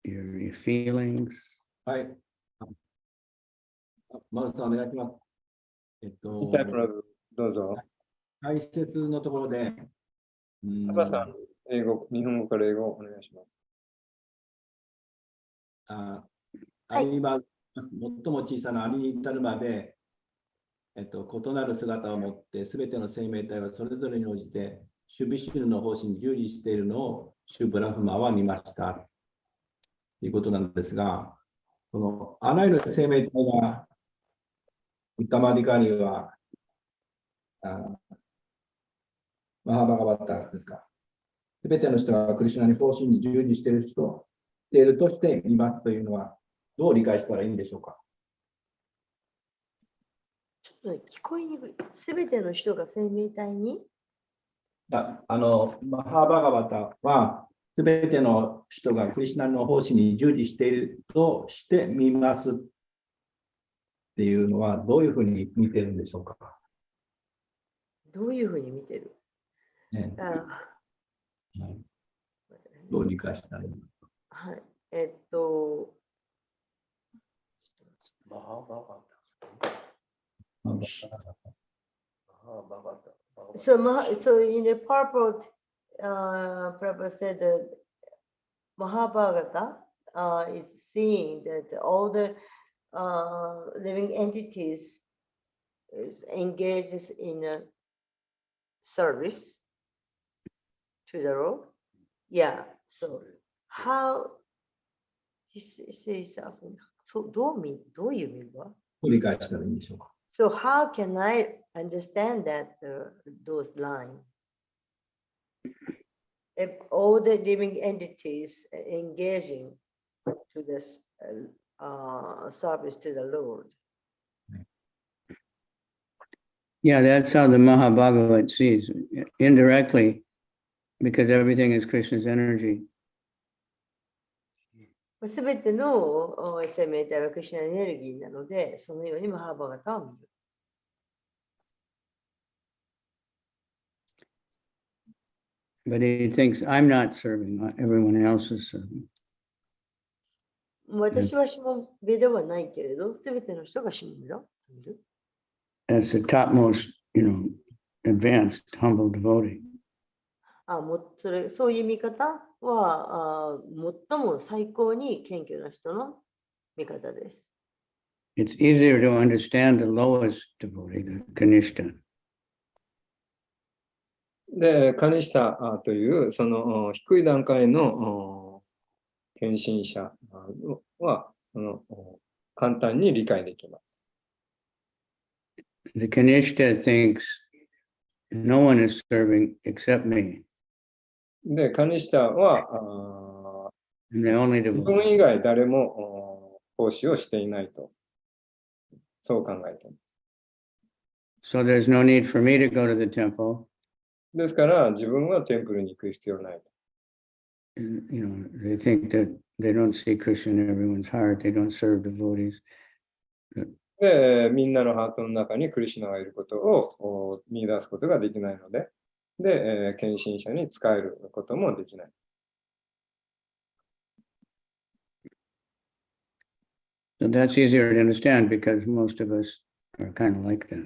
your feelings. はい。マルさん、お願いします。どうぞ。解説のところで、パパさん、日本語から英語お願いします。アリは最も小さなアリに至るまで、異なる姿を持って、すべての生命体はそれぞれに応じて、シュビシュルの方針に従事しているのを、シュブラフマは見ました。ということなんですが、このあらゆる生命体が、ウッタマディカリは、マハバガバッタですか。すべての人はクリシュナに方針に従事している人しているとして見ますというのは、どう理解したらいいんでしょうか。ちょっと聞こえにくい。すべての人が生命体にマハーバガバタは、すべての人がクリシュナの奉仕に従事しているとして見ますっていうのは、どういうふうに見てるんでしょうか。どういうふうに見てる、ね、あどう理解したらいいのか。はい。So in the purport, Prabhupada said that Mahabharata is seeing that all the living entities is engages in a service to the Lord. Yeah. So how he says asking, so どういう意味は？どう理解したらいいんでしょうか。So how can I understand that those lines? If all the living entities are engaging to this service to the Lord. Yeah, that's how the Mahabhagavat sees it, indirectly, because everything is Krishna's energy. すべての生命体はクリシュナエネルギーなので、そのようにマハーバガタを見る。But he thinks I'm not serving, everyone else is serving. 私はしもべではないけれど、すべての人がしもべだと見る。That's the topmost, advanced, humble devotee. そういう見方は最も最高に謙虚な人の見方です。It's easier to understand the lowest devotee, the Kanishta. で、カニシタというその低い段階の献身者は簡単に理解できます。The Kanishta thinks no one is serving except me. で、カニシタは I'm the only 自 devotee. 分以外誰も奉仕をしていないと、そう考えています。So there's no need for me to go to the temple. ですから自分はテンプルに行く必要ないと。They think that they don't see Krishna in everyone's heart. They don't serve devotees. で、みんなのハートの中にクリシュナがいることを見出すことができないので、で、献身者に使えることもできない。So that's easier to understand because most of us are kind of like that.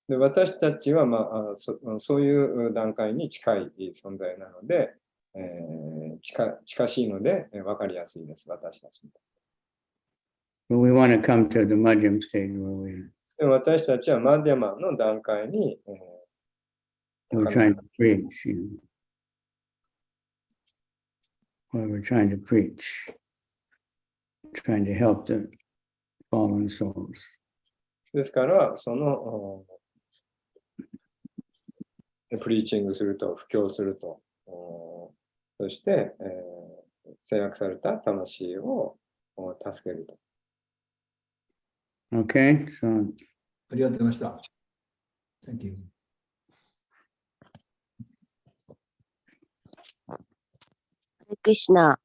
で、私たちは、そういう段階に近い存在なので、近しいので分かりやすいです、私たちに。But we want to come to the Madhyam stage where で私たちはマディャマの段階に、we're trying to preach, where we're trying to preach, trying to help the fallen souls. ですから、プリーチングすると、布教すると、そして、制約された魂を助けると。Okay, so ありがとうございました。Thank you. クリシュナ。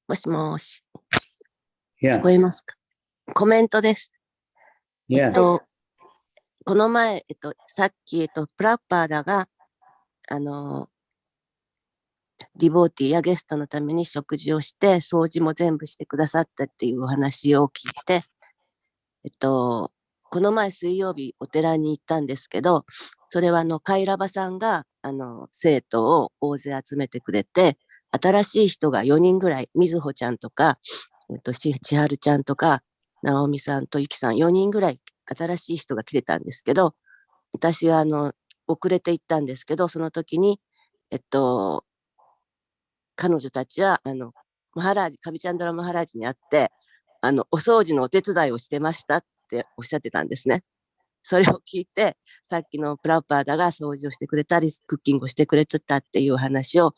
もしもし。聞 yeah, こえますか？コメントです。 yeah. この前、さっき、プラッパーダが、ディボーティーやゲストのために食事をして、掃除も全部してくださったっていうお話を聞いて、この前水曜日お寺に行ったんですけど、それはカイラバさんが生徒を大勢集めてくれて、新しい人が4人ぐらい、みずほちゃんとか、千春ちゃんとか、直美さんとゆきさん4人ぐらい新しい人が来てたんですけど、私は遅れて行ったんですけど、その時に彼女たちはマハラージ、カビチャンドラマハラージに会ってお掃除のお手伝いをしてましたっておっしゃってたんですね。それを聞いて、さっきのプラパーダが掃除をしてくれたり、クッキングをしてくれてたっていう話を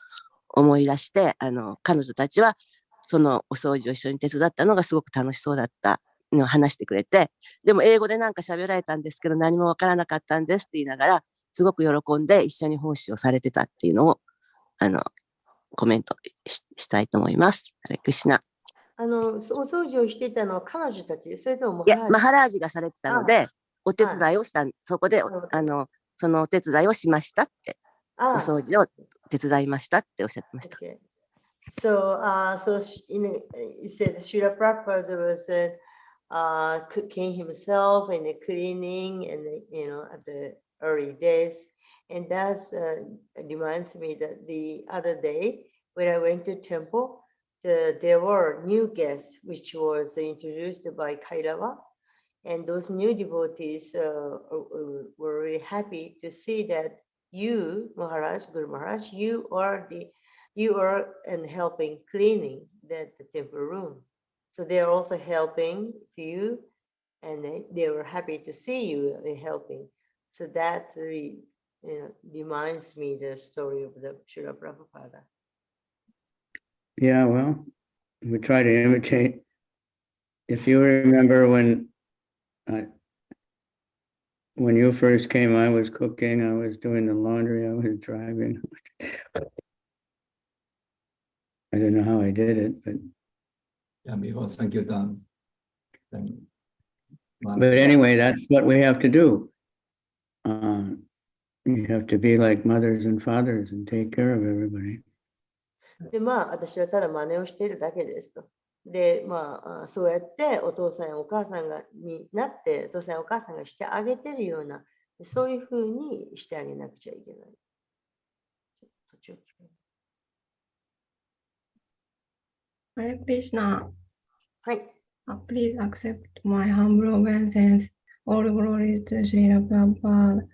思い出して、彼女たちはそのお掃除を一緒に手伝ったのがすごく楽しそうだったのを話してくれて、でも英語でなんか喋られたんですけど何もわからなかったんですって言いながら、すごく喜んで一緒に奉仕をされてたっていうのを、コメントしたいと思います。ハレクシナ。お掃除をしていたのは彼女たちで、それともいや、マハラージがされてたので、お手伝いをした、そこで、そのお手伝いをしましたって、お掃除を手伝いましたっておっしゃってました。Okay. So, you said Srila Prabhupada was cooking himself and cleaning, and at the early days, and that reminds me that the other day when I went to temple, there were new guests which was introduced by Kairawa, and those new devotees were really happy to see that you, Maharaj, Guru Maharaj, you are helping cleaning the temple room. So they are also helping to you, and they were happy to see you helping. So that really, reminds me the story of the Srila Prabhupada. Yeah, well, we try to imitate. If you remember when you first came, I was cooking, I was doing the laundry, I was driving. I don't know how I did it, but Yeah, before Sankirtan. but anyway, that's what we have to do. You have to be like mothers and fathers and take care of everybody. で、私はただ真似をしているだけですと。で、そうやってお父さんやお母さんになって、お父さんやお母さんがしてあげてるような、そういうふうにしてあげなくちゃいけない。Hare Krishna. はい。Please accept my humble obeisance. All glories to Srila Prabhupada.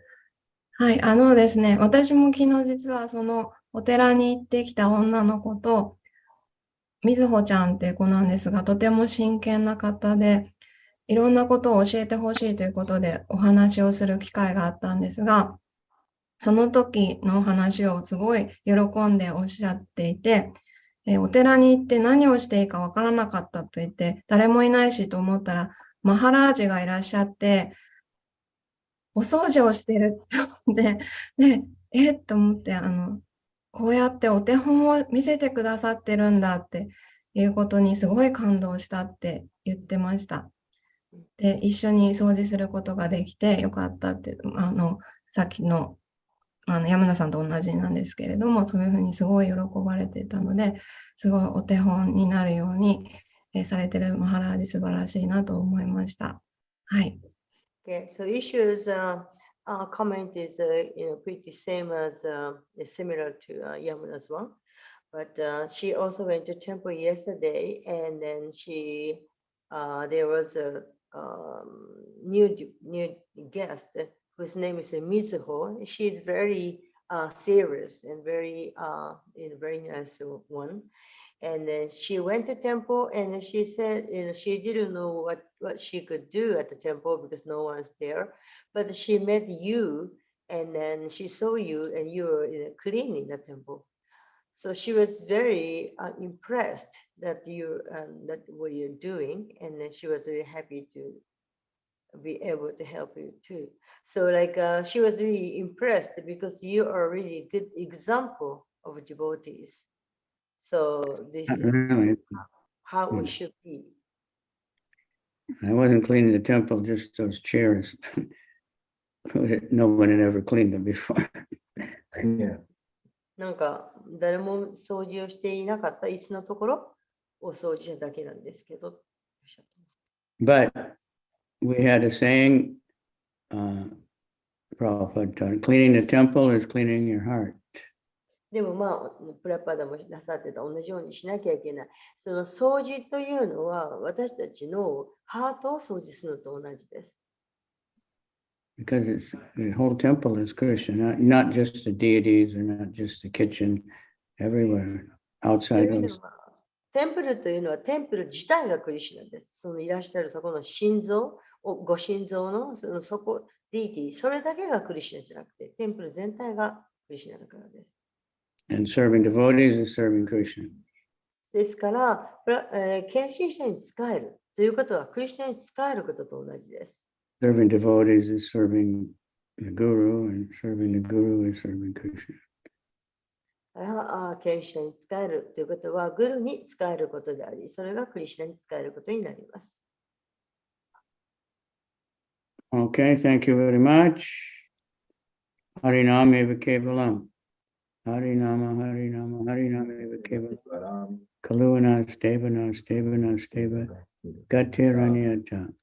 はい、ですね、私も昨日実はそのお寺に行ってきた女の子と、みずほちゃんって子なんですが、とても真剣な方で、いろんなことを教えてほしいということでお話をする機会があったんですが、その時の話をすごい喜んでおっしゃっていて、お寺に行って何をしていいかわからなかったと言って、誰もいないしと思ったら、マハラージがいらっしゃって、お掃除をしてるってで、と思って、こうやってお手本を見せてくださってるんだっていうことにすごい感動したって言ってました。で、一緒に掃除することができてよかったって、さっきの山田さんと同じなんですけれども、そういうふうにすごい喜ばれてたので、すごいお手本になるように、されてるマハラージ素晴らしいなと思いました。はい。Okay, so Issue's comment is pretty similar to Yamuna's one, but she also went to temple yesterday, and then there was a new guest whose name is Mizuho. She is very serious and very nice one. And then she went to temple, and she said, she didn't know what she could do at the temple because no one's there. But she met you, and then she saw you, and you were cleaning the temple. So she was very impressed that that what you're doing, and then she was really happy to be able to help you too. So she was really impressed because you are a really good example of devotees. So this is Really. how we should be. I wasn't cleaning the temple, just those chairs. No one had ever cleaned them before. Yeah. なんか誰も掃除をしていなかった椅子のところを掃除しただけなんですけど。But we had a saying, Prabhupada taught, cleaning the temple is cleaning your heart. でもプラパダもなさってた同じようにしなきゃいけない。その掃除というのは私たちのハートを掃除するのと同じです。Because the whole temple is Krishna, not just the deities or not just the kitchen, everywhere outside those. テンプルというのはテンプル自体がクリシュナです。そのいらっしゃるそこの心臓、ご心臓のそこ、ディーティ、それだけがクリシュナじゃなくて、テンプル全体がクリシュナだからです。And serving devotees is serving Krishna. ですから、献身者に仕えるということは、クリシュナに仕えることと同じです。Serving devotees is serving the Guru, and serving the Guru is serving Krishna. 献身者に仕えるということは、グルに仕えることであり、それがクリシュナに仕えることになります。Okay, thank you very much. Harinam eva kevalam. Harinama, Harinama, Harinama eva kevalam. Kaluvana, Stevana, Stevana, Steva. Gatiranyata.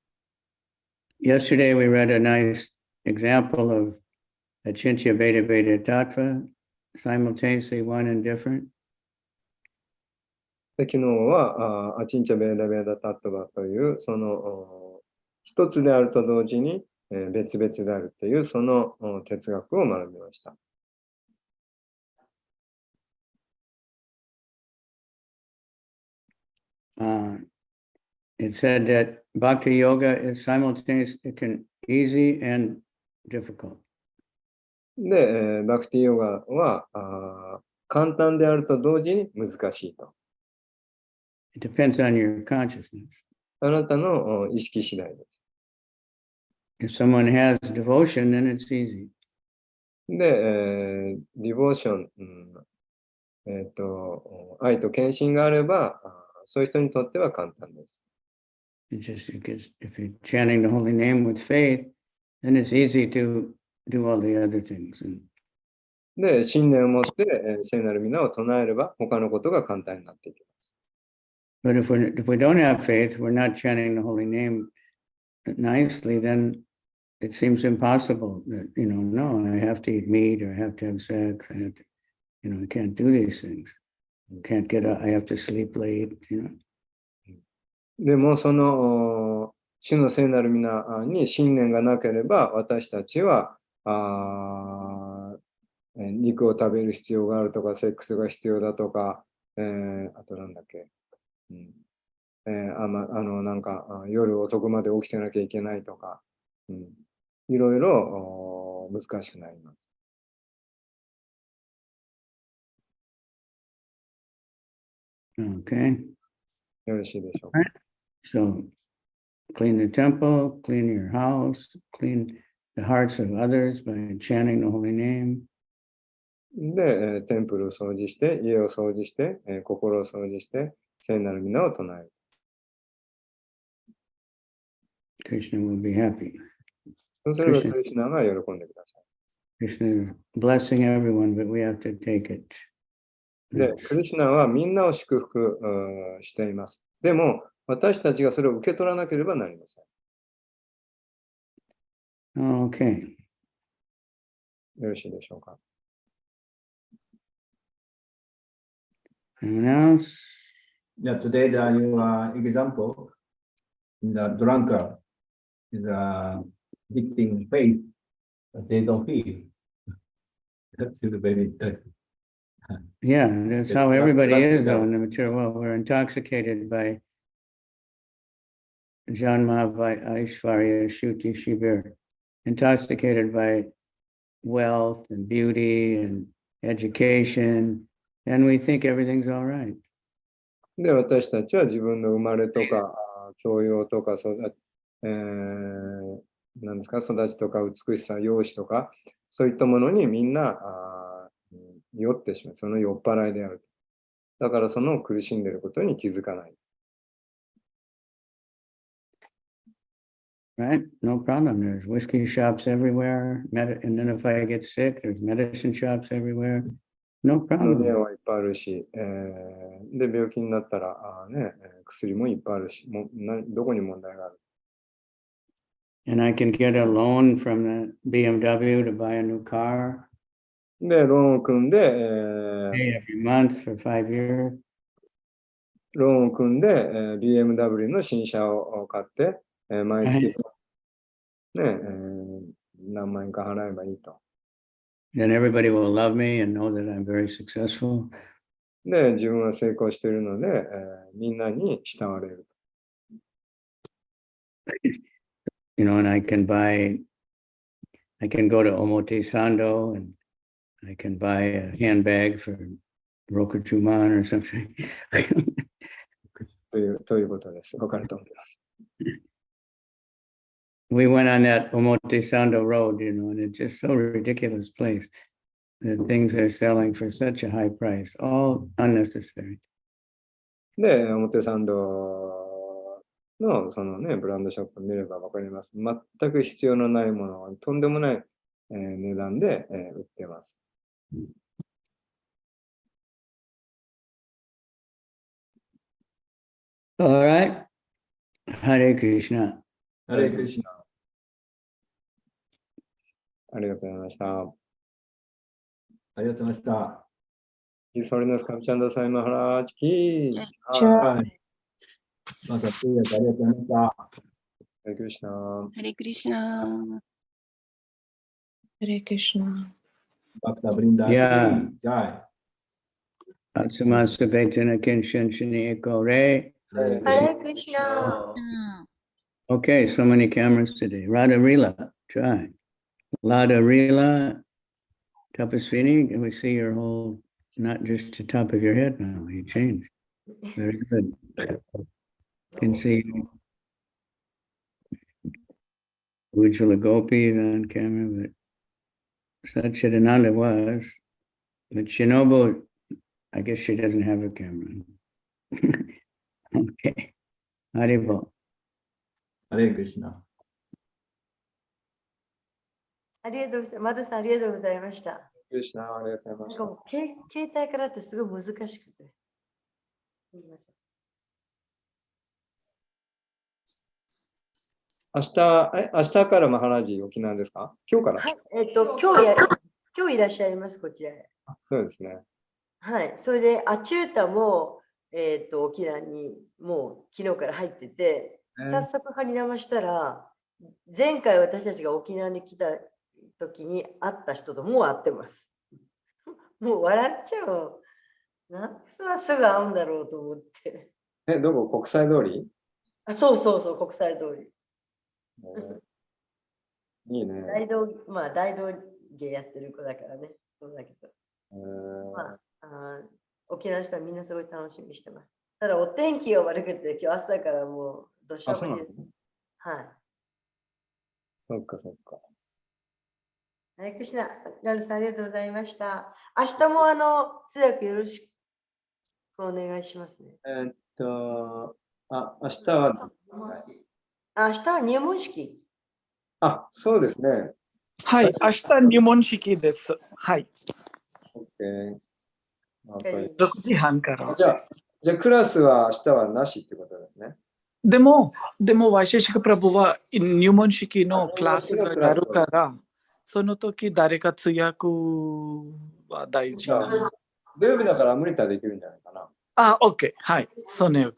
Yesterday we read a nice example of Achintya Veda Veda Tattva, simultaneously one and different. で昨日はアチンチャベーダベーダタットバというその一つであると同時に別々であるというその哲学を学びました。It said that Bhakti Yoga is simultaneous, it can easy and difficult. で、バクティヨガは簡単であると同時に難しいと。It depends on your consciousness. あなたの意識次第です。If someone has devotion, then it's easy. で、ディボーション、愛と献身があれば、そういう人にとっては簡単です。It's just because if you're chanting the holy name with faith, then it's easy to do all the other things. で、信念を持って聖なる皆を唱えれば、他のことが簡単になっていきます。But if we don't have faith, we're not chanting the holy name nicely, then it seems impossible that, no, I have to eat meat or I have to have sex. I have to, I can't do these things. I can't get up. I have to sleep late, でも、その、主の聖なる皆に信念がなければ、私たちは、肉を食べる必要があるとか、セックスが必要だとか、あとなんだっけ、なんか夜遅くまで起きてなきゃいけないとか、いろいろ難しくなります。Okay. よろしいでしょうか。So clean the temple, clean your house, clean the hearts of others by chanting the holy name. で、テンプルを掃除して、家を掃除して、心を掃除して、聖なる皆を唱える。Krishna will be happy. そうすれば、クリシュナが喜んでください。Krishna is blessing everyone, but we have to take it. で、クリシュナはみんなを祝福しています。でも、私たちがそれを受け取らなければなりません。Okay. よろしいでしょうか。Anyone else? Yeah, today the example in the drunkard is dictating faith that they don't feel. That's very interesting. Yeah, that's how everybody is though in the material world. We're intoxicated by Janma, by Aishvarya, Shuti, Shibir, intoxicated by wealth and beauty and education, and we think everything's all right. で、私たちは自分の生まれとか、教養とか、何ですか、育ちとか、美しさ、容姿とか、そういったものにみんな酔ってしまう。その酔っ払いである。だからその苦しんでいることに気づかない。Right? No problem. There's whiskey shops everywhere. And then if I get sick, there's medicine shops everywhere. No 飲み problem. 屋はいっぱいあるし、で、病気になったら、薬もいっぱいあるし、どこに問題がある。And I can get a loan from the BMW to buy a new car. で、ローンを組んで、Pay every month for 5 years. ローンを組んで、BMW の新車を買って、毎月、何万円か払えばいいと。Then everybody will love me and know that I'm very successful. で、自分は成功しているので、みんなに慕われる。and I can go to Omotesando and I can buy a handbag for Rokuchuman or something. ということです。わかると思います。We went on that Omotesando road, and it's just so ridiculous place. The things they're selling for such a high price, all unnecessary. で、表参道のそのね、ブランドショップ見ればわかります。全く必要のないものをとんでもない、値段で、売ってます。All right. Hare Krishna. ハレクリシナ。ありがとうございました。ありがとうございました。His Holiness KavichandraSwami Maharaj ki. はい。また、ありがとうございました。Hare Krishna. Hare Krishna. Hare Krishna. バクタブリンダー。いやじゃあ。Atsamasa Vetana Kenshin Shini Eko Re. Hare Krishna. Okay, so many cameras today. Radha Rila, try. Radha Rila, Tapasvini, can we see your whole, not just the top of your head now, you changed. Very good. Can see Ujjwala Gopi on camera, but Satchidananda was. But Shinobu, I guess she doesn't have a camera. Okay. Haribo. ハレクリシナ。ありがとうございます。マダさん、ありがとうございました。 Krishna ありがとうございました。なんかもう携帯からってすごい難しくて。すみません。明日からマハラジ沖縄ですか？今日からはい、今日いらっしゃいます、こちらへ。そうですね。はい、それで、アチュータも、沖縄にもう昨日から入ってて、早速張り直したら、前回私たちが沖縄に来た時に会った人ともう会ってます。もう笑っちゃう。なんですぐ会うんだろうと思って。どこ？国際通り？あ、そうそうそう、国際通り。いいね。大道芸やってる子だからね。そうだけど。沖縄の人はみんなすごい楽しみにしてます。ただお天気が悪くて、今日朝からもう土砂降りです。はい。そっかそっか。ハレクシナ、ラルさんありがとうございました。明日も通訳よろしくお願いしますね。明日は明日は入門式。あ、そうですね。はい、明日入門式です。はい。OK。6時半から。じゃあクラスは明日はなしってことですね。でも、ワイシェシカプラブは入門式のクラスがあるから、その時誰か通訳は大事な。土曜日だからアムリタできるんじゃないかな。OK。はい。そうね。ウ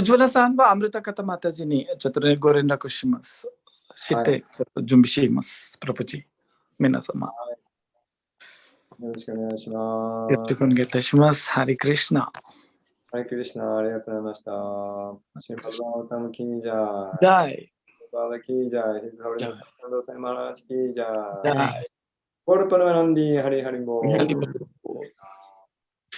ジュワラさんはアムリタ方またじにちょっとご連絡します。して、ちょっと準備します。プロポジ。皆様。よろしくお願いします。よろしくお願いいたします。ハリクリシナ。ハリクリシナ、ありがとうございました。シンパザータムキージャー。ジャイ。バーダキージャー。ヒズハリナサンドサイマラチキージャー。ジャイ。ポルトナランディ、ハリハリボー。